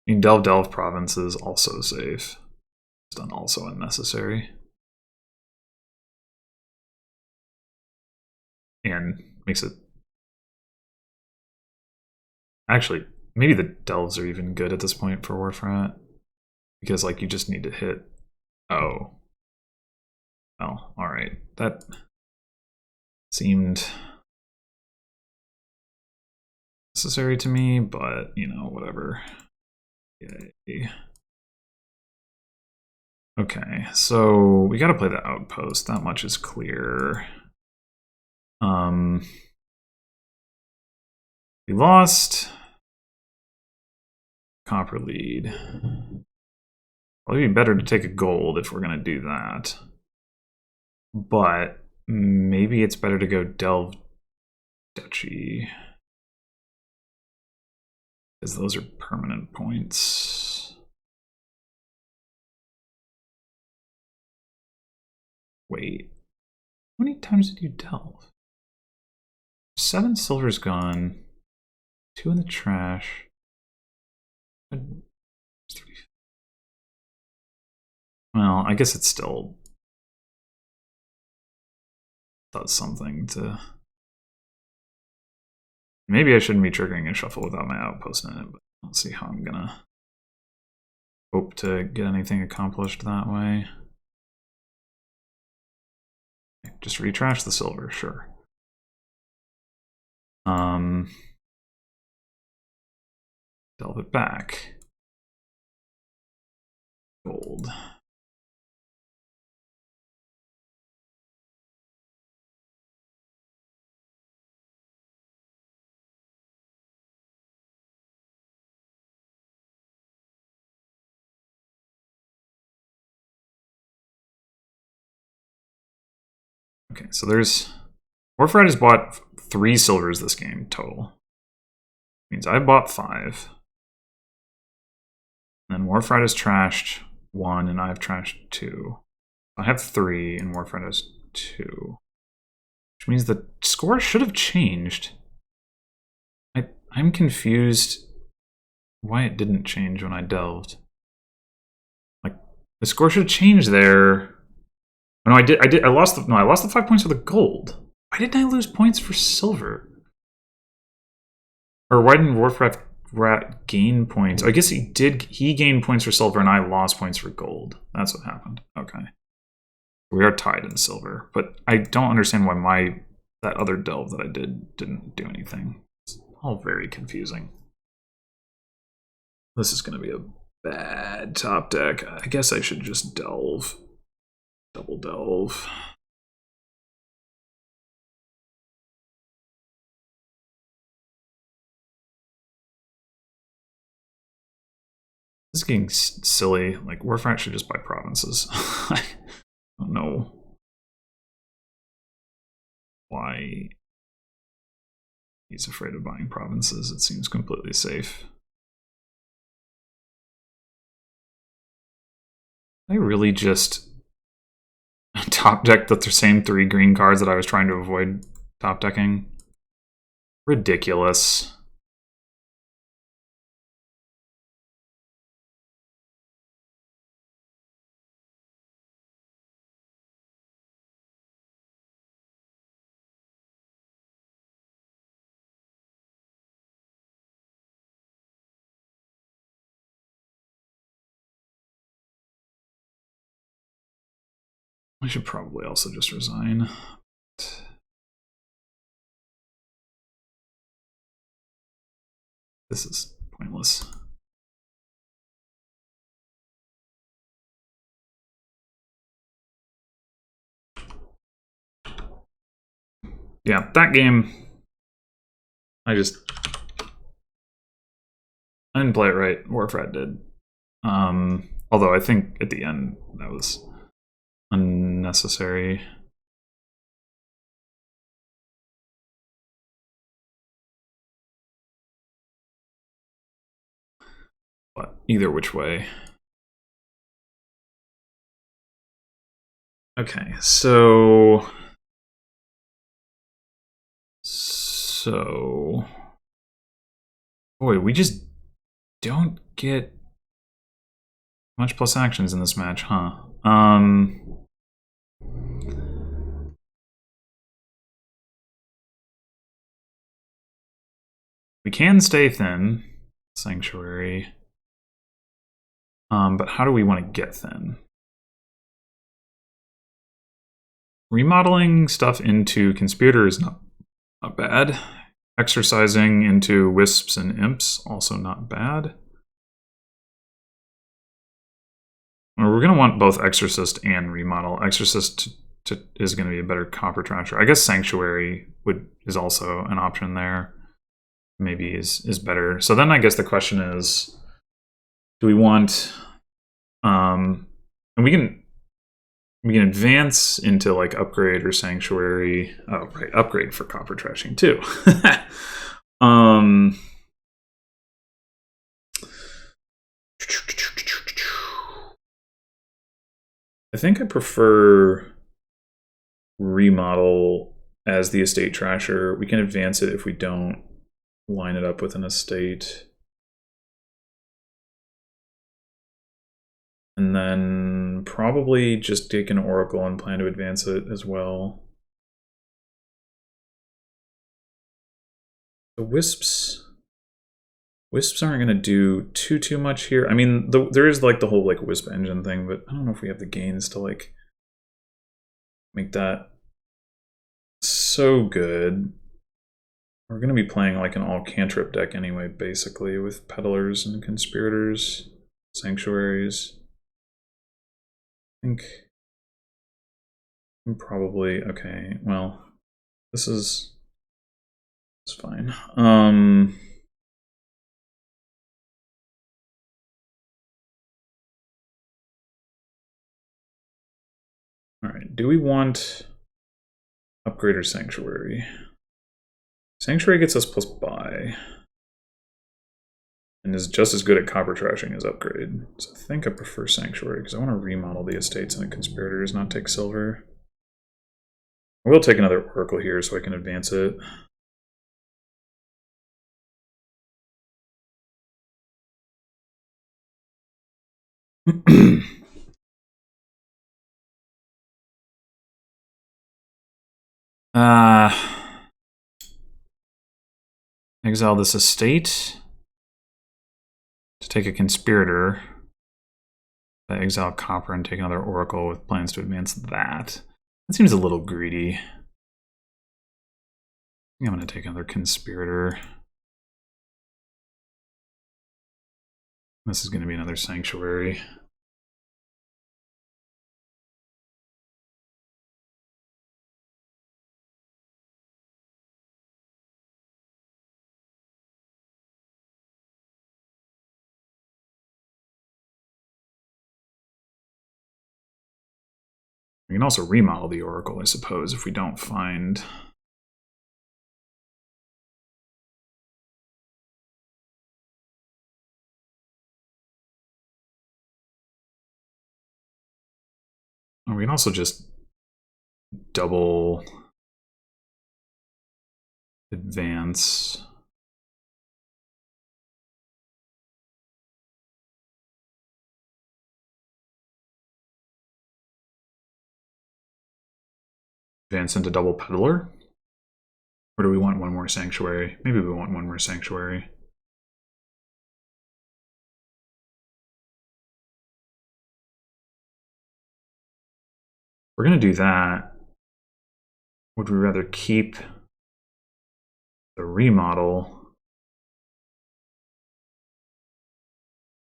[SPEAKER 1] I mean, delve province is also safe. It's also unnecessary. And makes it... Actually, maybe the delves are even good at this point for Warfrat. Because, like, you just need to hit... Oh. Well, alright. That seemed necessary to me, but, you know, whatever. Yay. Okay, so we gotta play the outpost. That much is clear. We lost copper lead. Probably be better to take a gold if we're gonna do that. But maybe it's better to go delve duchy. Because those are permanent points. Wait. How many times did you delve? 7 silver's gone. 2 in the trash. Well, I guess it still does something to... Maybe I shouldn't be triggering a shuffle without my outpost in it, but I don't see how I'm gonna hope to get anything accomplished that way. Just retrash the silver, sure. Delve it back. Gold. Okay, so there's... Warfrat has bought 3 silvers this game total. Means I bought 5. And then Warfrat has trashed 1 and I've trashed 2. I have 3 and Warfrat has 2. Which means the score should have changed. I'm confused why it didn't change when I delved. Like, the score should have changed there. Oh, no, I lost the 5 points for the gold. Why didn't I lose points for silver? Or why didn't Warfrat gain points? I guess he gained points for silver and I lost points for gold. That's what happened. Okay. We are tied in silver, but I don't understand why that other delve that I didn't do anything. It's all very confusing. This is going to be a bad top deck. I guess I should just delve. Double delve. This is getting silly. Like, Warfrat should just buy provinces. I don't know why he's afraid of buying provinces. It seems completely safe. I really just top decked the same 3 green cards that I was trying to avoid top decking. Ridiculous. I should probably also just resign. This is pointless. Yeah, that game, I didn't play it right. Warfrat did. Although I think at the end that was unnecessary. But either which way. Okay, so boy, we just don't get much plus actions in this match, huh? We can stay thin, Sanctuary. But how do we want to get thin? Remodeling stuff into Conspirator is not bad. Exercising into Wisps and Imps, also not bad. We're going to want both Exorcist and Remodel. Exorcist is going to be a better Copper Trasher. I guess Sanctuary is also an option there. Maybe is better. So then I guess the question is, do we want... and we can advance into like Upgrade or Sanctuary. Oh, right, Upgrade for Copper Trashing too. I think I prefer Remodel as the Estate Trasher. We can advance it if we don't line it up with an Estate. And then probably just take an Oracle and plan to advance it as well. The Wisps aren't going to do too much here. I mean, there is like the whole like Wisp engine thing, but I don't know if we have the gains to like make that so good. We're going to be playing like an all cantrip deck anyway, basically, with Peddlers and Conspirators, Sanctuaries. I think I'm probably okay. Well, this is fine. All right. Do we want Upgrade or Sanctuary? Sanctuary gets us plus buy, and is just as good at Copper Trashing as Upgrade. So I think I prefer Sanctuary because I want to remodel the Estates and the Conspirators, not take silver. I will take another Oracle here so I can advance it. Exile this Estate to take a Conspirator. Exile Copper and take another Oracle with plans to advance that. That seems a little greedy. I think I'm going to take another Conspirator. This is going to be another Sanctuary. We can also remodel the Oracle, I suppose, if we don't find... Or we can also just double advance. Advance into double peddler? Or do we want one more sanctuary? Maybe we want one more sanctuary. We're going to do that. Would we rather keep the remodel?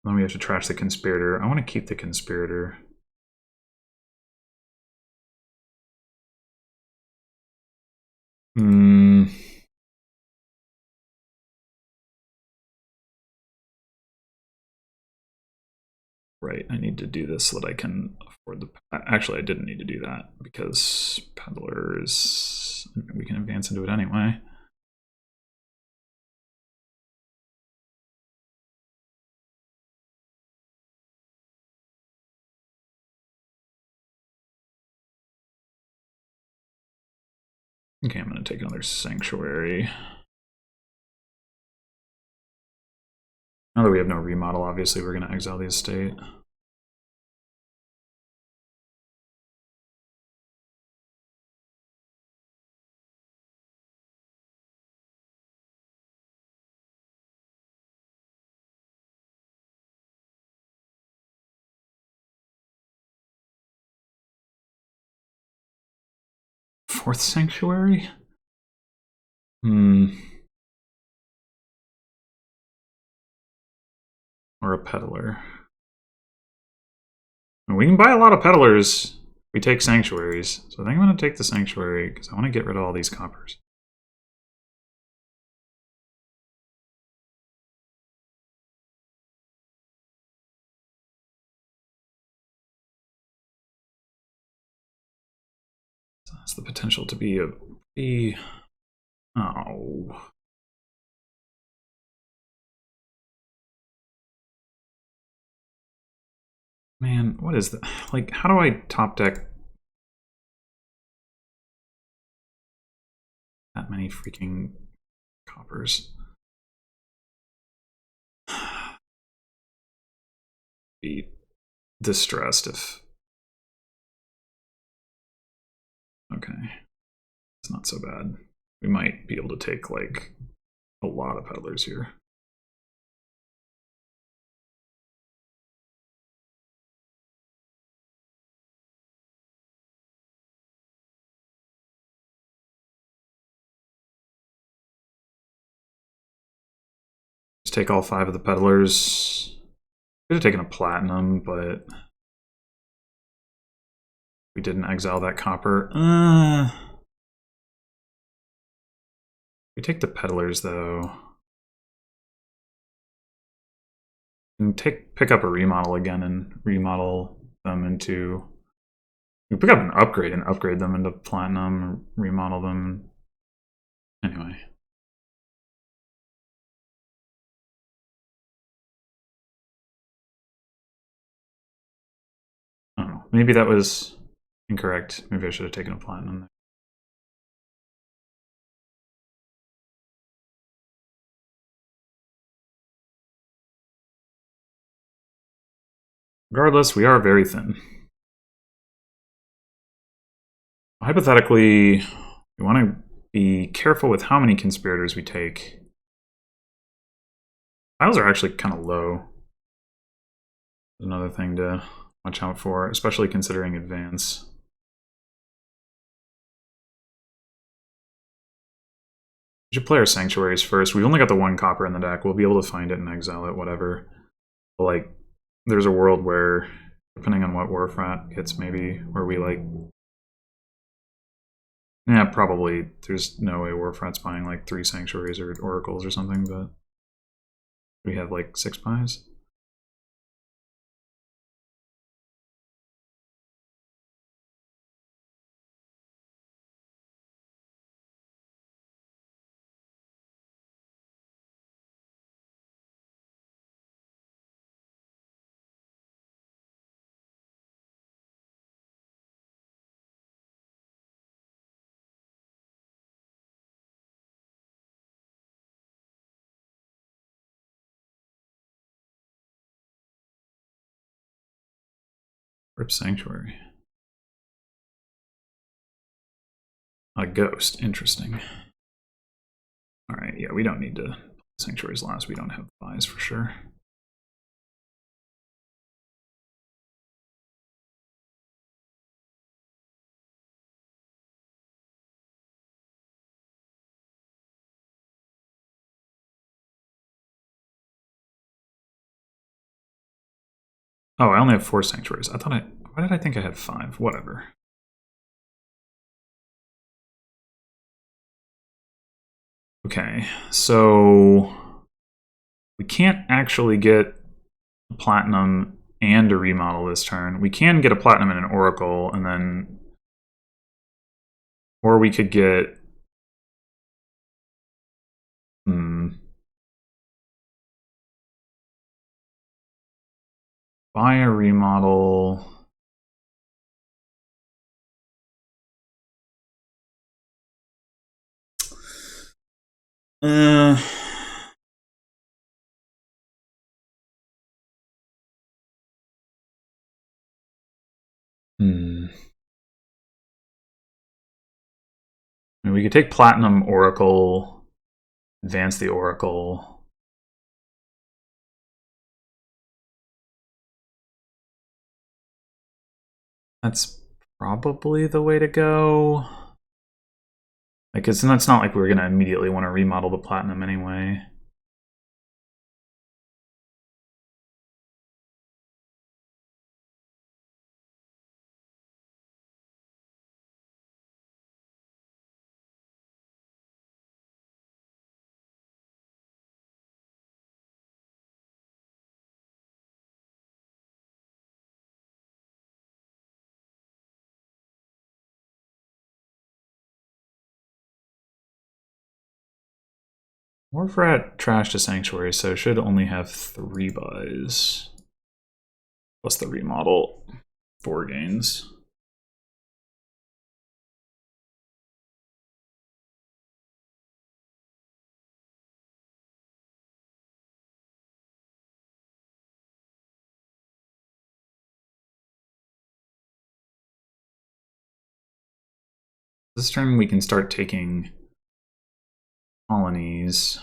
[SPEAKER 1] Then we have to trash the conspirator. I want to keep the conspirator. Right, I need to do this so that I can afford the... Actually, I didn't need to do that because peddlers... We can advance into it anyway. Okay, I'm going to take another sanctuary. Now that we have no remodel, obviously we're going to exile the estate. Fourth sanctuary? Or a peddler. And we can buy a lot of peddlers. We take sanctuaries. So I think I'm going to take the sanctuary because I want to get rid of all these coppers. So that's the potential to be a pretty... Oh... Man, what is that? Like, how do I top deck that many freaking coppers? Be distressed if... Okay. It's not so bad. We might be able to take, like, a lot of peddlers here. Just take all 5 of the peddlers. Could have taken a platinum, but we didn't exile that copper. We take the peddlers though. And pick up a remodel again and remodel them into... We pick up an upgrade and upgrade them into platinum, or remodel them. Anyway. I don't know. Maybe that was incorrect. Maybe I should have taken a platinum. Regardless, we are very thin. Hypothetically, we want to be careful with how many conspirators we take. Files are actually kind of low. Another thing to watch out for, especially considering advance. We should play our sanctuaries first. We've only got the 1 copper in the deck. We'll be able to find it and exile it, whatever. But, like, there's a world where, depending on what Warfrat hits, maybe, where we, like... Yeah, probably. There's no way Warfrat's buying, like, 3 sanctuaries or oracles or something, but... We have, like, 6 buys. Rip Sanctuary. A ghost. Interesting. Alright, yeah, we don't need to Sanctuaries last. We don't have buys for sure. Oh, I only have 4 Sanctuaries. I thought why did I think I had 5? Whatever. Okay, so we can't actually get a platinum and a remodel this turn. We can get a platinum and an oracle, and then, or we could get buy a remodel. I mean, we could take Platinum Oracle, advance the Oracle. That's probably the way to go. Like, it's not like we're going to immediately want to remodel the Platinum anyway. Warfrat trashed a Sanctuary, so should only have 3 buys. Plus the remodel, 4 gains. This turn we can start taking colonies.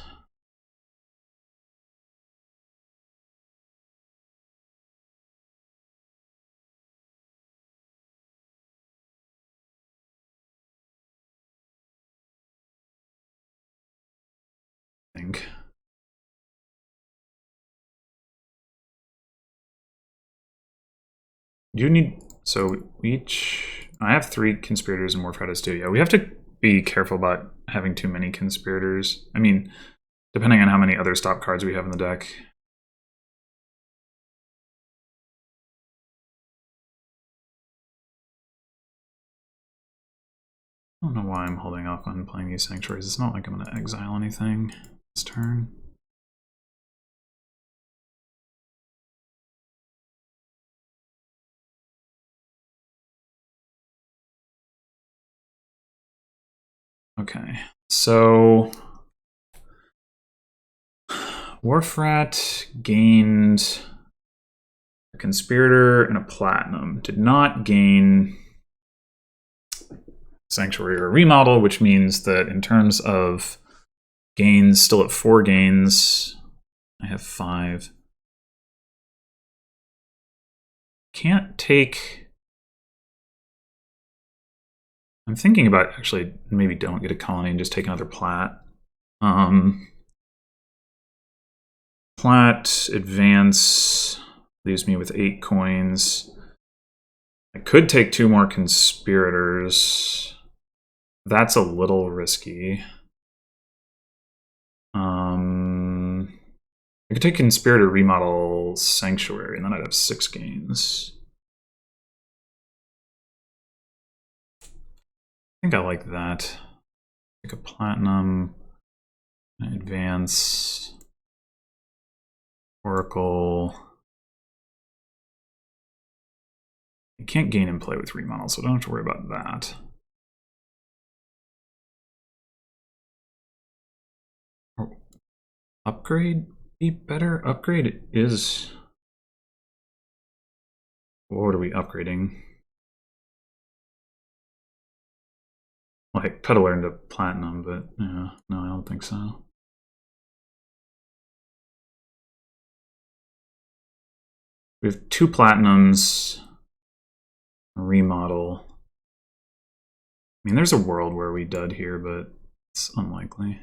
[SPEAKER 1] I think. You need, so each, I have 3 conspirators and Warfrat too. Yeah, we have to be careful about having too many conspirators. I mean, depending on how many other stop cards we have in the deck. I don't know why I'm holding off on playing these Sanctuaries. It's not like I'm going to exile anything this turn. Okay, so Warfrat gained a Conspirator and a Platinum. Did not gain Sanctuary or Remodel, which means that in terms of gains, still at 4 gains. I have 5. Can't take... I'm thinking about actually maybe don't get a colony and just take another plat. Plat, advance, leaves me with 8 coins. I could take 2 more conspirators. That's a little risky. I could take Conspirator, remodel Sanctuary, and then I'd have 6 gains. I think I like that. Take a Platinum, advance, Oracle. I can't gain and play with remodel, so I don't have to worry about that. Upgrade be better? Upgrade is... What are we upgrading? Like peddler into platinum, but yeah, no, I don't think so. We have 2 platinums, remodel. I mean, there's a world where we dud here, but it's unlikely.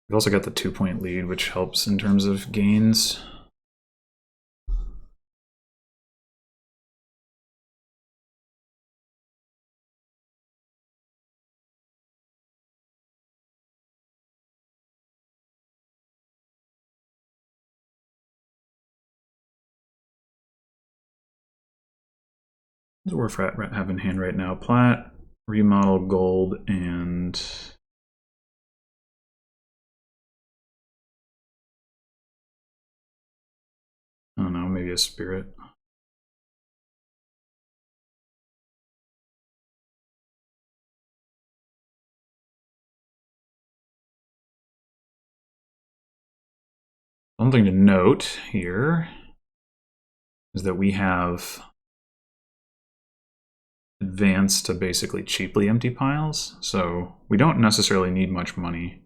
[SPEAKER 1] We've also got the 2-point lead, which helps in terms of gains. What does Warfrat have in hand right now? Plat, remodel, gold, and I don't know, maybe a spirit. Something to note here is that we have advanced to basically cheaply empty piles, so we don't necessarily need much money.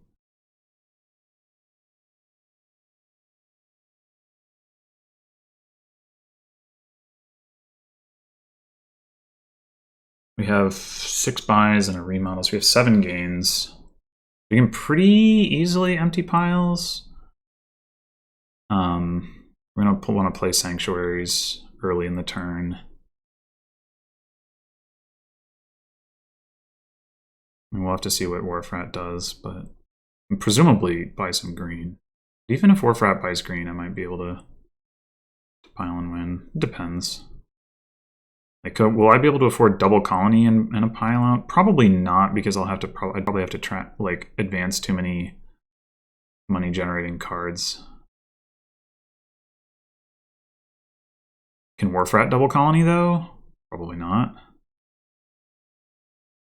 [SPEAKER 1] We have 6 buys and a remodel, so we have 7 gains. We can pretty easily empty piles. We're gonna want to play sanctuaries early in the turn. And we'll have to see what Warfrat does, but presumably buy some green. Even if Warfrat buys green, I might be able to pile and win. It depends. Like, will I be able to afford double colony and a pile out? Probably not, because I'd probably have to advance too many money generating cards. Can Warfrat double colony though? Probably not.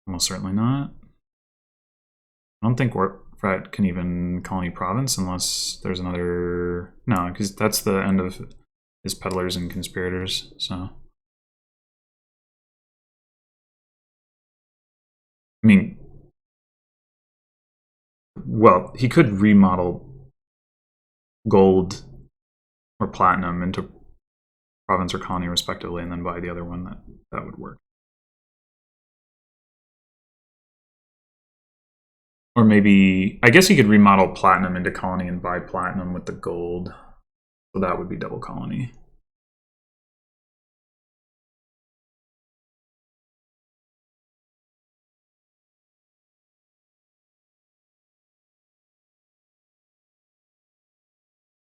[SPEAKER 1] Almost certainly not. I don't think Warfrat can even colony province unless there's another. No, because that's the end of his peddlers and conspirators. So. I mean, well, he could remodel gold or platinum into province or colony respectively, and then buy the other one. That would work. Or maybe, I guess he could remodel platinum into colony and buy platinum with the gold. So that would be double colony.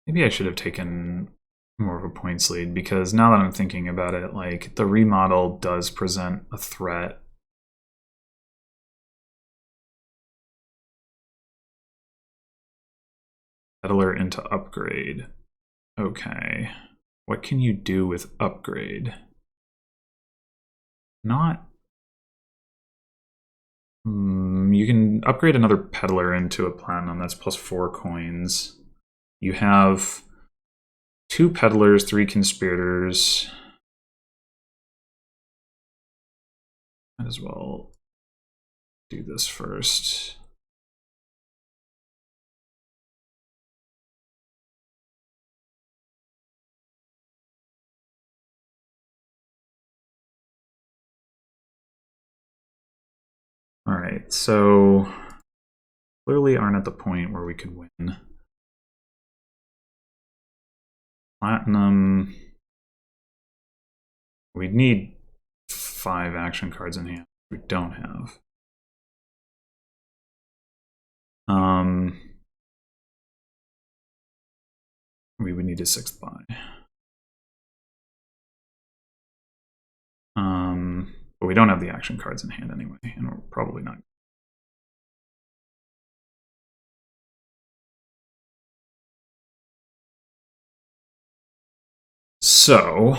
[SPEAKER 1] Maybe I should have taken more of a points lead, because now that I'm thinking about it, like, the remodel does present a threat. Peddler into upgrade. Okay. What can you do with upgrade? Not... you can upgrade another peddler into a platinum. That's plus 4 coins. You have 2 peddlers, 3 conspirators. Might as well do this first. All right, so clearly aren't at the point where we could win. Platinum. We'd need 5 action cards in hand. We don't have. We would need a 6th buy. But we don't have the action cards in hand anyway, and we're probably not. So,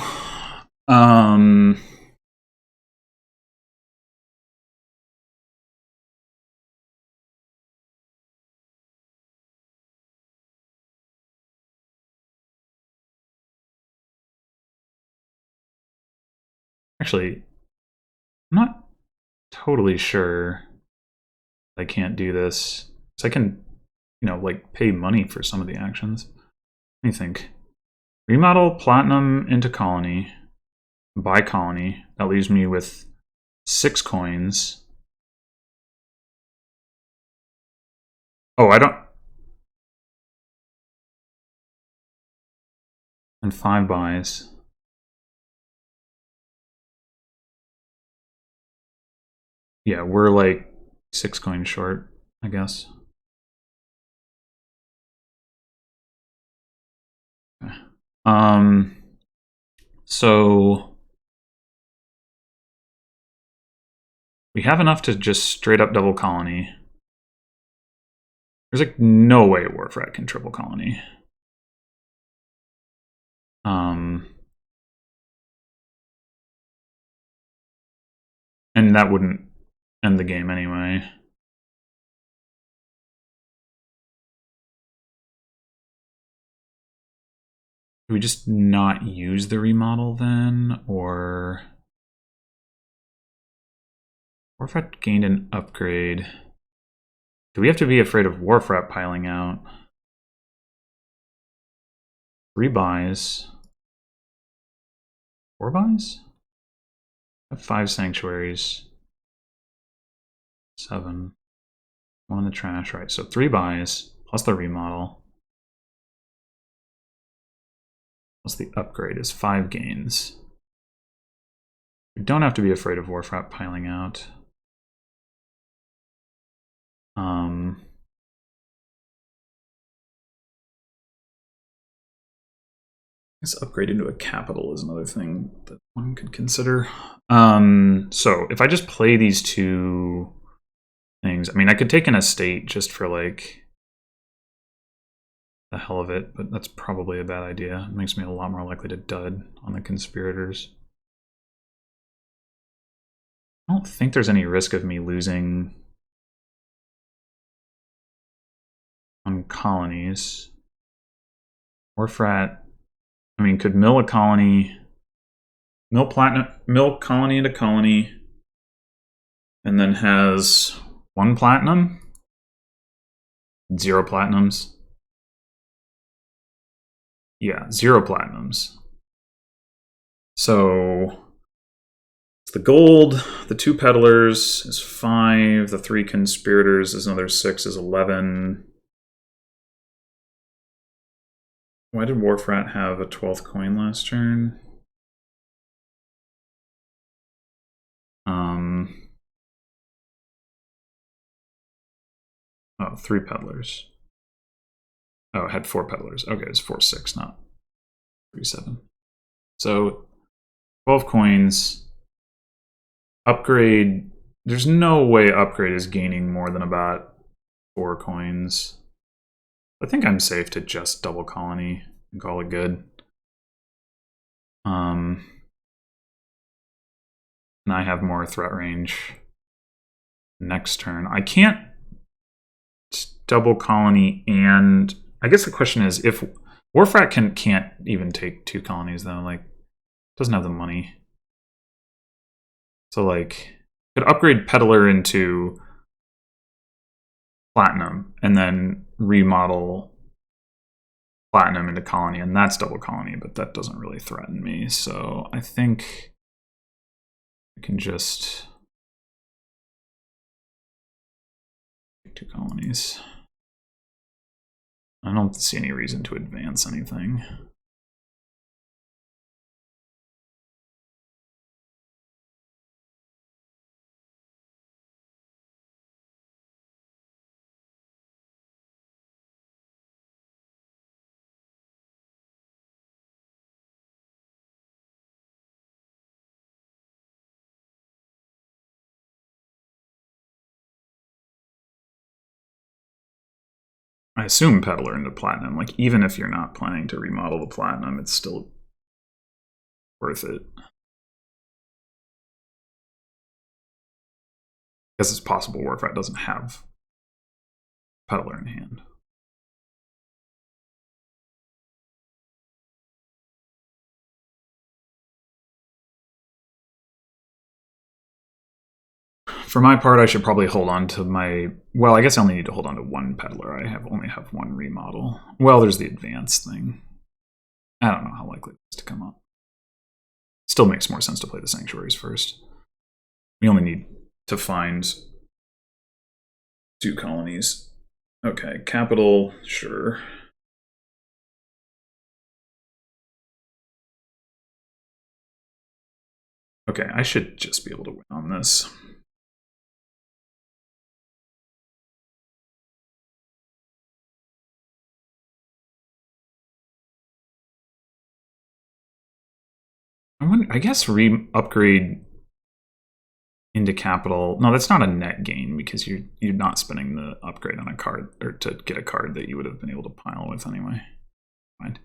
[SPEAKER 1] Actually, I'm not totally sure I can't do this. So I can, like pay money for some of the actions. Let me think. Remodel platinum into colony. Buy colony. That leaves me with 6 coins. Oh, I don't... And 5 buys. Yeah, we're like 6 coins short, I guess. Okay. So we have enough to just straight up double colony. There's like no way Warfrat can triple colony. And that wouldn't end the game anyway. Do we just not use the remodel then? Or Warfrat gained an upgrade. Do we have to be afraid of Warfrat piling out? 3 buys. 4 buys? I have 5 sanctuaries. 7. 1 in the trash, right? So 3 buys, plus the remodel. Plus the upgrade is 5 gains. We don't have to be afraid of Warfrat piling out. This upgrade into a capital is another thing that one could consider. So if I just play these 2 things, I mean, I could take an estate just for like the hell of it, but that's probably a bad idea. It makes me a lot more likely to dud on the conspirators. I don't think there's any risk of me losing on colonies. Warfrat, I mean, could mill a colony, mill colony into colony, and then has 1 platinum, 0 platinums. Yeah, 0 platinums. So it's the gold, the 2 peddlers is 5, the 3 conspirators is another 6, is 11. Why did Warfrat have a 12th coin last turn? Oh, 3 peddlers. Oh, it had 4 peddlers. Okay, it's 4-6, not 3-7. So 12 coins. Upgrade. There's no way upgrade is gaining more than about 4 coins. I think I'm safe to just double colony and call it good. And I have more threat range next turn. I can't double colony, and I guess the question is if Warfrat can't even take 2 colonies though, like doesn't have the money. So like could upgrade Peddler into platinum and then remodel platinum into colony, and that's double colony, but that doesn't really threaten me. So I think I can just take 2 colonies. I don't see any reason to advance anything. I assume Peddler into platinum. Like, even if you're not planning to remodel the platinum, it's still worth it. Because it's possible Warfrat doesn't have Peddler in hand. For my part, I should probably hold on to my... Well, I guess I only need to hold on to one peddler. I only have one remodel. Well, there's the advanced thing. I don't know how likely it is to come up. Still makes more sense to play the sanctuaries first. We only need to find 2 colonies. Okay, capital, sure. Okay, I should just be able to win on this. I guess upgrade into capital. No, that's not a net gain because you're not spending the upgrade on a card or to get a card that you would have been able to pile with anyway. Fine.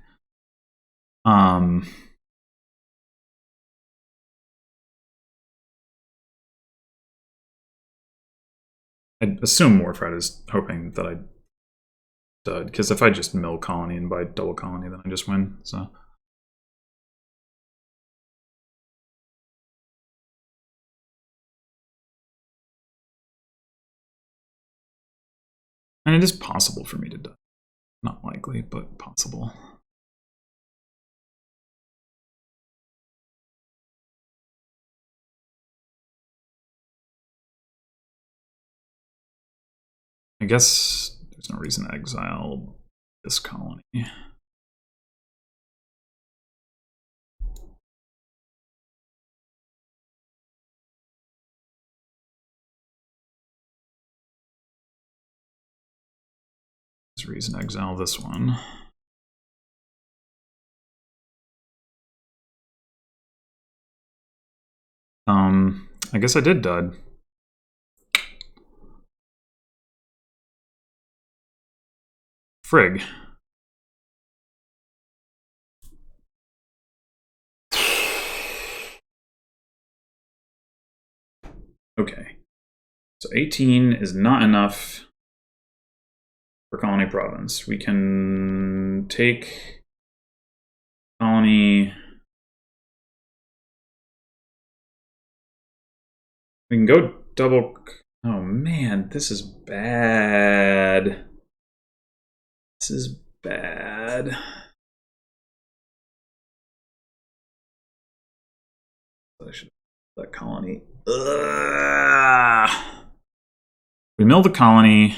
[SPEAKER 1] I assume Warfrat is hoping that I dud, because if I just mill colony and buy double colony, then I just win. So. And it is possible for me to die. Not likely, but possible. I guess there's no reason to exile this colony. There's reason to exile this one. I guess I did dud. Frig. Okay. So 18 is not enough for colony province. We can take colony. We can go double. Oh man, this is bad. This is bad. I should that colony. Ugh. We mill the colony.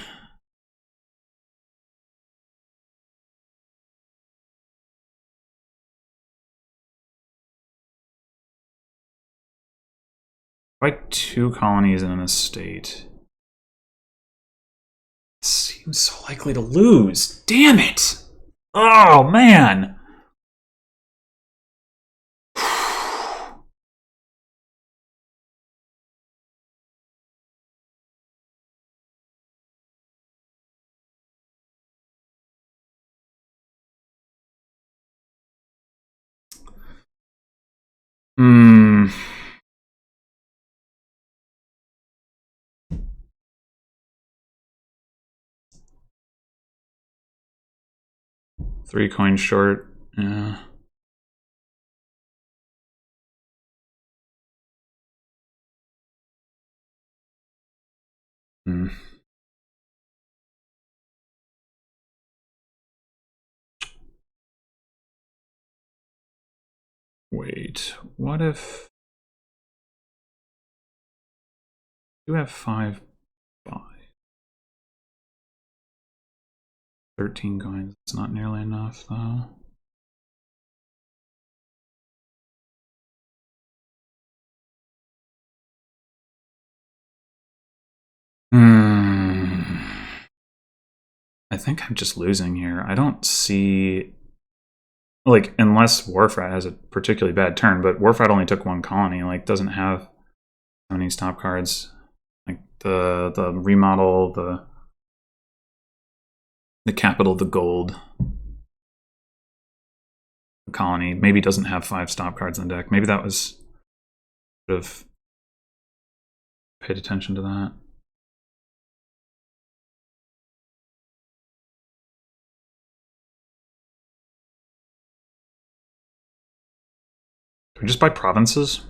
[SPEAKER 1] Buy 2 colonies in an estate. Seems so likely to lose. Damn it! Oh man! Hmm. Three coins short. Yeah. Hmm. Wait, what if you have 5 buy? 13 coins. It's not nearly enough though. I think I'm just losing here. I don't see... Like, unless Warfrat has a particularly bad turn, but Warfrat only took 1 colony, like, doesn't have so many stop cards. Like, the remodel, the capital, the gold, the colony, maybe doesn't have 5 stop cards in the deck. Maybe that was... Should have paid attention to that. Do we just buy provinces?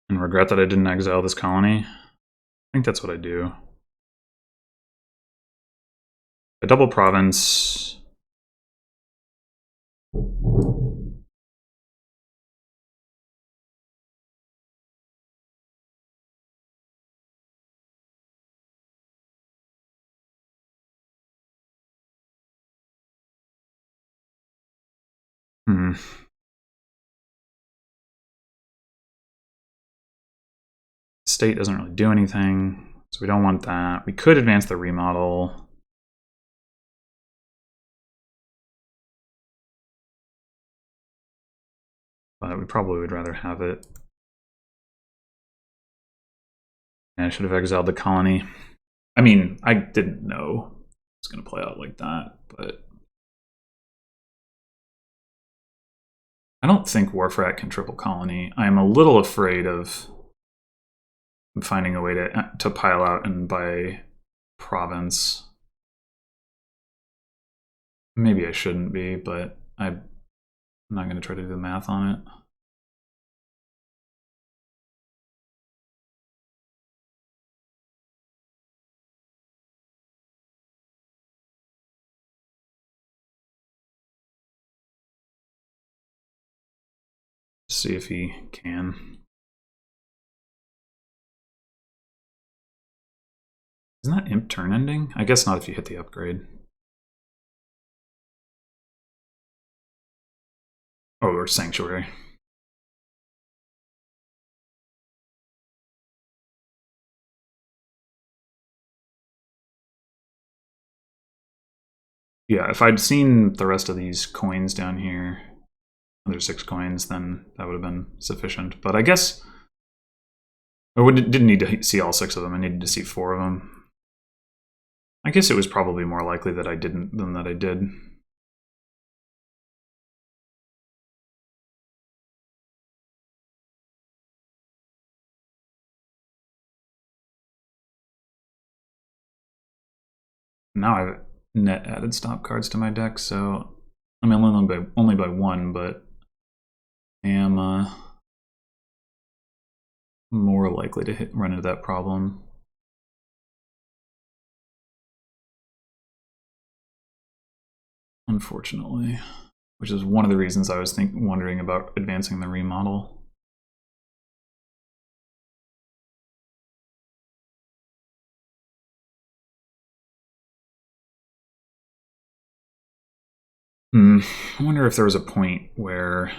[SPEAKER 1] And regret that I didn't exile this colony. I think that's what I do. A double province. State doesn't really do anything, so we don't want that. We could advance the remodel. But we probably would rather have it. I should have exiled the colony. I mean, I didn't know it was going to play out like that, but I don't think Warfrat can triple colony. I'm a little afraid of finding a way to pile out and buy province. Maybe I shouldn't be, but I'm not going to try to do the math on it. See if he can. Isn't that imp turn ending? I guess not if you hit the upgrade. Oh, or sanctuary. Yeah, if I'd seen the rest of these coins down here, there's 6 coins, then that would have been sufficient. But I guess I didn't need to see all 6 of them. I needed to see 4 of them. I guess it was probably more likely that I didn't than that I did. Now I've net added stop cards to my deck, so I mean only by 1, but I am more likely to run into that problem. Unfortunately, which is one of the reasons I was wondering about advancing the remodel. I wonder if there was a point where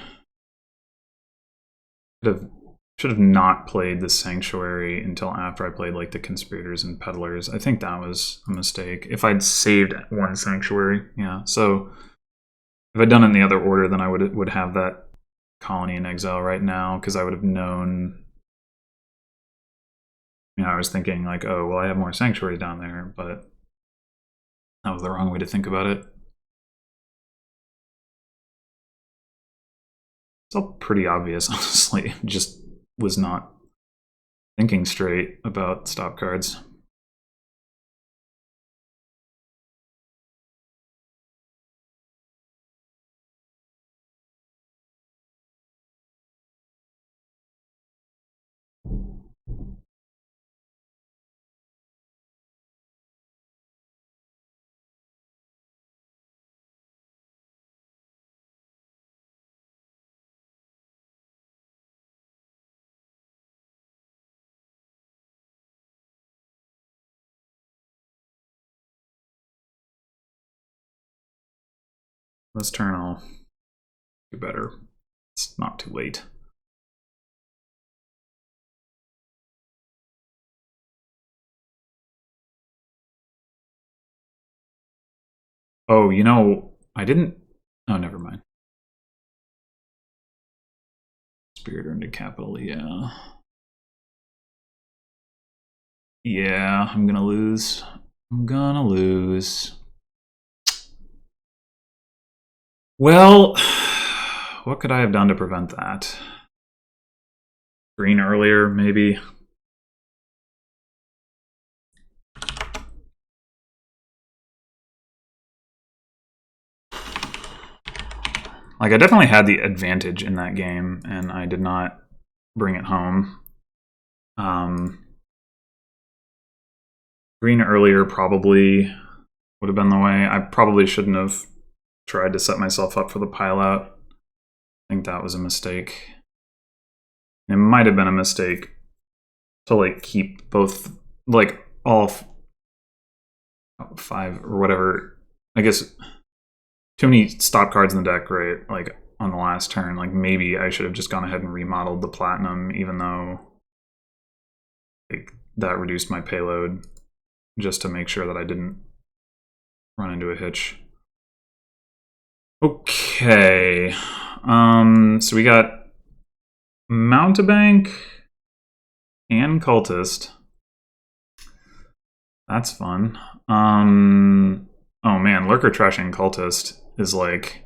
[SPEAKER 1] I should have not played the Sanctuary until after I played like the Conspirators and Peddlers. I think that was a mistake. If I'd saved 1 Sanctuary, yeah. So if I'd done it in the other order, then I would have that colony in exile right now, because I would have known. You know, I was thinking like, oh, well, I have more Sanctuaries down there, but that was the wrong way to think about it. It's all pretty obvious, honestly. Just was not thinking straight about stop cards. This turn I'll do better. It's not too late. Oh, you know, I didn't. Oh, never mind. Spirit earned a capital, yeah. Yeah, I'm gonna lose. I'm gonna lose. Well, what could I have done to prevent that? Green earlier, maybe. Like, I definitely had the advantage in that game, and I did not bring it home. Green earlier probably would have been the way. I probably shouldn't have tried to set myself up for the pile out. I think that was a mistake. It might have been a mistake to like keep both, like all five or whatever. I guess too many stop cards in the deck, right? Like on the last turn, like maybe I should have just gone ahead and remodeled the platinum, even though like that reduced my payload, just to make sure that I didn't run into a hitch. Okay, so we got Mountebank and Cultist. That's fun. Oh man, Lurker trashing Cultist is like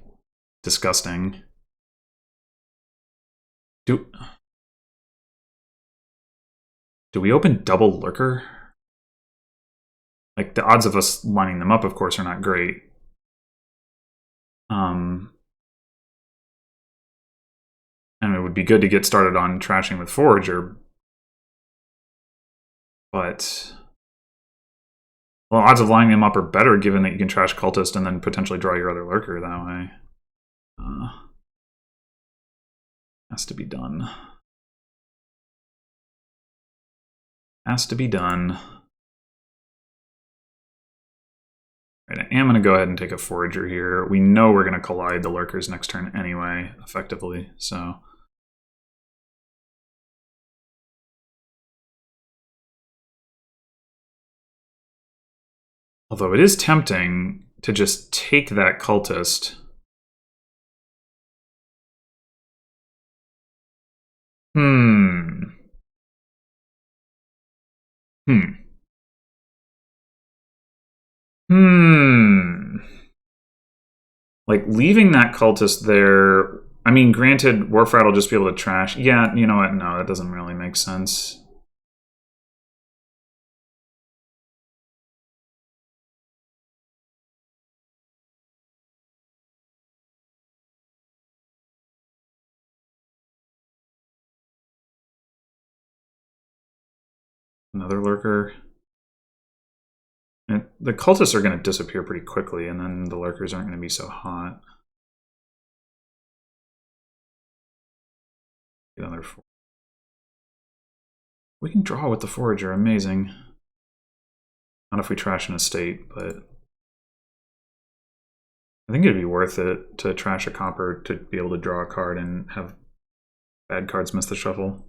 [SPEAKER 1] disgusting. Do we open double Lurker? Like the odds of us lining them up, of course, are not great. And it would be good to get started on trashing with Forager, but well, odds of lining them up are better given that you can trash Cultist and then potentially draw your other Lurker that way. Has to be done. Has to be done. Right, I am going to go ahead and take a Forager here. We know we're going to collide the Lurkers next turn anyway, effectively, so... Although it is tempting to just take that Cultist. Like, leaving that Cultist there... I mean, granted, Warfrat will just be able to trash. Yeah, you know what? No, that doesn't really make sense. Another Lurker. And the Cultists are going to disappear pretty quickly, and then the Lurkers aren't going to be so hot. Another four. We can draw with the Forager, amazing. Not if we trash an estate, but I think it'd be worth it to trash a copper to be able to draw a card and have bad cards miss the shuffle.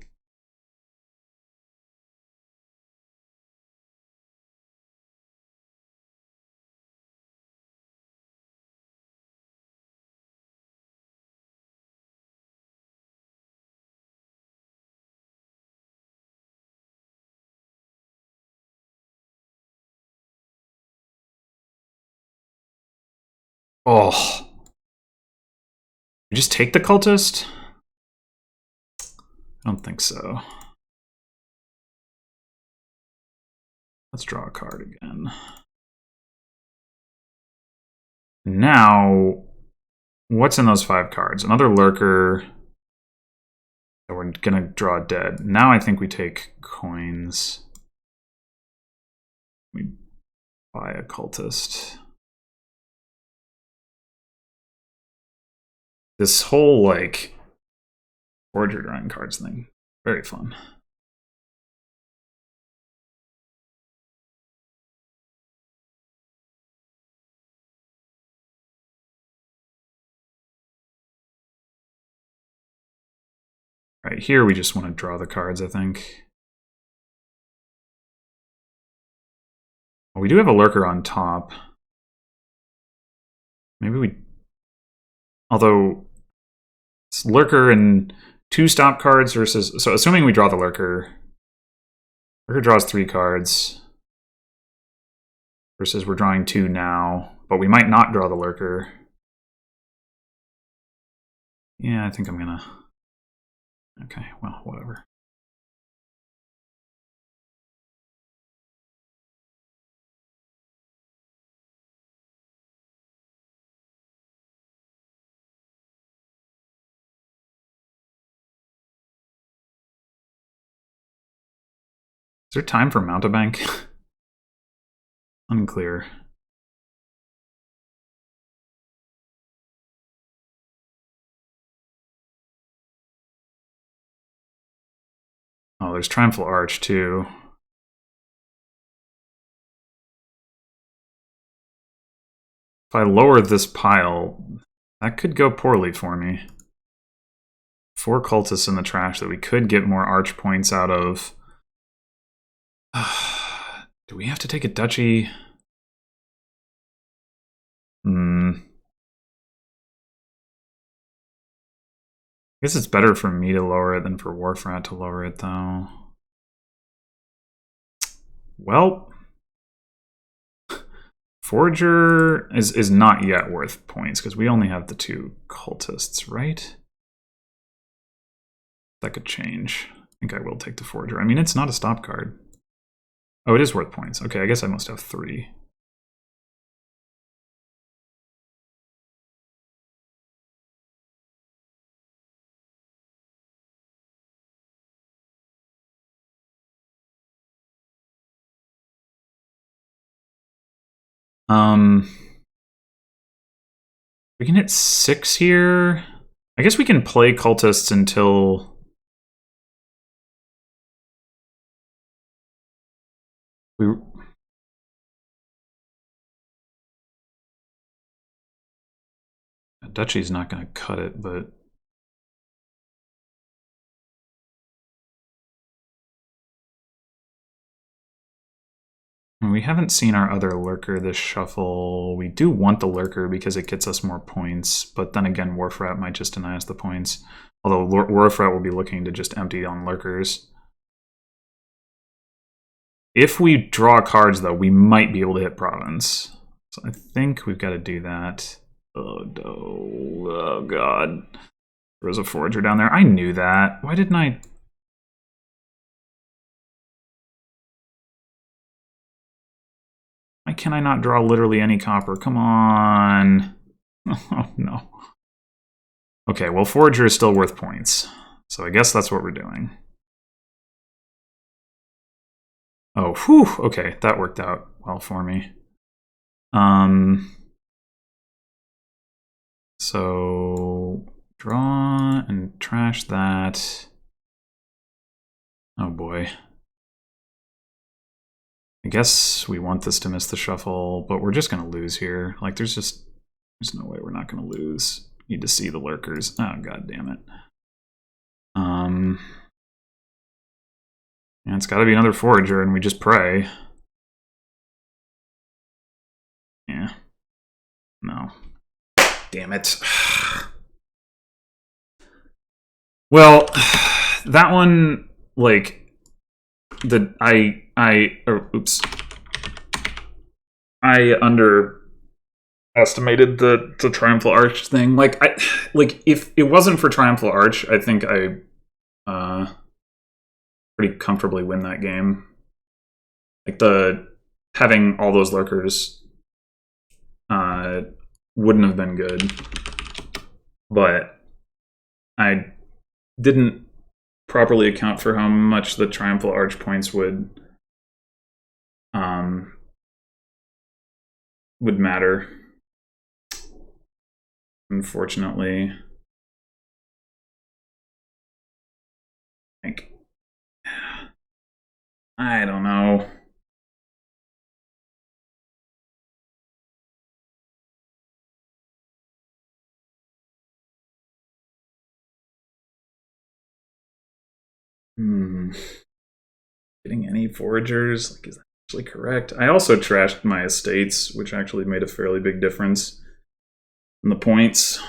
[SPEAKER 1] Oh. You just take the Cultist? I don't think so. Let's draw a card again. Now, what's in those 5 cards? Another Lurker that we're gonna draw dead. Now I think we take coins. We buy a Cultist. This whole, like, Forager drawing cards thing, very fun. Right here, we just want to draw the cards, I think. Well, we do have a Lurker on top. Maybe we... Although, it's Lurker and 2 stop cards versus... So assuming we draw the Lurker, Lurker draws 3 cards. Versus we're drawing 2 now, but we might not draw the Lurker. Yeah, I think I'm gonna... Okay, well, whatever. there time for Mountebank? Unclear. Oh, there's Triumphal Arch too. If I lower this pile, that could go poorly for me. 4 cultists in the trash that we could get more arch points out of. Do we have to take a duchy? I guess it's better for me to lower it than for Warfrat to lower it, though. Well, Forager is not yet worth points, because we only have the 2 cultists, right? That could change. I think I will take the Forager. I mean, it's not a stop card. Oh, it is worth points. Okay, I guess I must have 3. We can hit 6 here. I guess we can play cultists until we. Duchy's not going to cut it, but we haven't seen our other lurker this shuffle. We do want the lurker because it gets us more points, but then again, Warfrat might just deny us the points. Although Warfrat will be looking to just empty on lurkers. If we draw cards, though, we might be able to hit Province. So I think we've got to do that. Oh, no. Oh, God. There was a Forager down there. I knew that. Why didn't I... Why can I not draw literally any copper? Come on. Oh, no. Okay, well, Forager is still worth points. So I guess that's what we're doing. Oh, whew. Okay, that worked out well for me. So draw and trash that. Oh boy. I guess we want this to miss the shuffle, but we're just gonna lose here. Like there's no way we're not gonna lose. Need to see the lurkers. Oh, god damn it. And it's gotta be another Forager, and we just pray. Yeah. No. Damn it. Well, that one, like, I underestimated the Triumphal Arch thing. Like if it wasn't for Triumphal Arch, I think I pretty comfortably win that game. Like having all those lurkers wouldn't have been good, but I didn't properly account for how much the Triumphal Arch points would matter. Unfortunately, like I don't know. Getting any foragers, like, is that actually correct? I also trashed my estates, which actually made a fairly big difference in the points.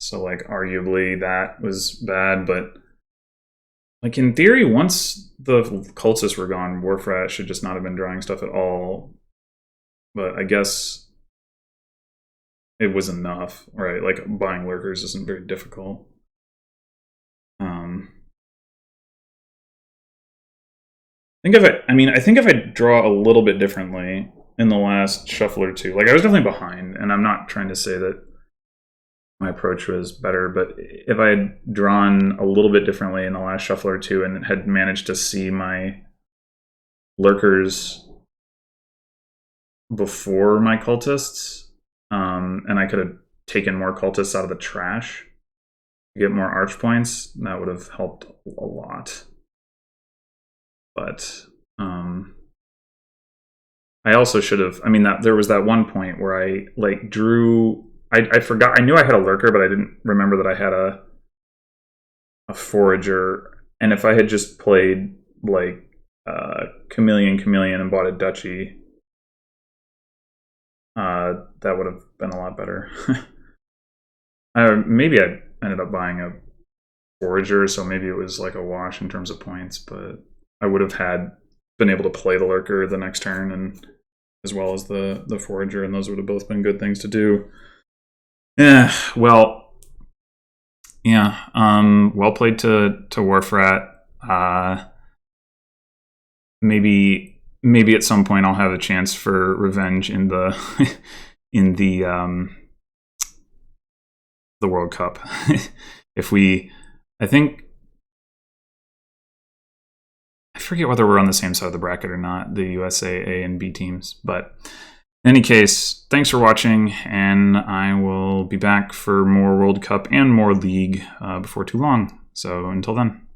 [SPEAKER 1] So, like, arguably that was bad, but like in theory, once the cultists were gone, Warfrat should just not have been drawing stuff at all. But I guess it was enough, right? Like buying lurkers isn't very difficult. I think if I draw a little bit differently in the last shuffle or two, like I was definitely behind, and I'm not trying to say that my approach was better, but if I had drawn a little bit differently in the last shuffle or two and had managed to see my lurkers before my cultists, and I could have taken more cultists out of the trash to get more arch points. That would have helped a lot. But I also should have. I mean, there was that one point where I like drew. I forgot. I knew I had a lurker, but I didn't remember that I had a forager. And if I had just played like chameleon, and bought a duchy, that would have been a lot better. Maybe I ended up buying a forager, so maybe it was like a wash in terms of points, but I would have been able to play the lurker the next turn, and as well as the forager, and those would have both been good things to do. Yeah, well, yeah, well played to Warfrat. Maybe at some point I'll have a chance for revenge in the in the World Cup. I forget whether we're on the same side of the bracket or not, the USA A and B teams. But in any case, thanks for watching, and I will be back for more World Cup and more League before too long. So until then.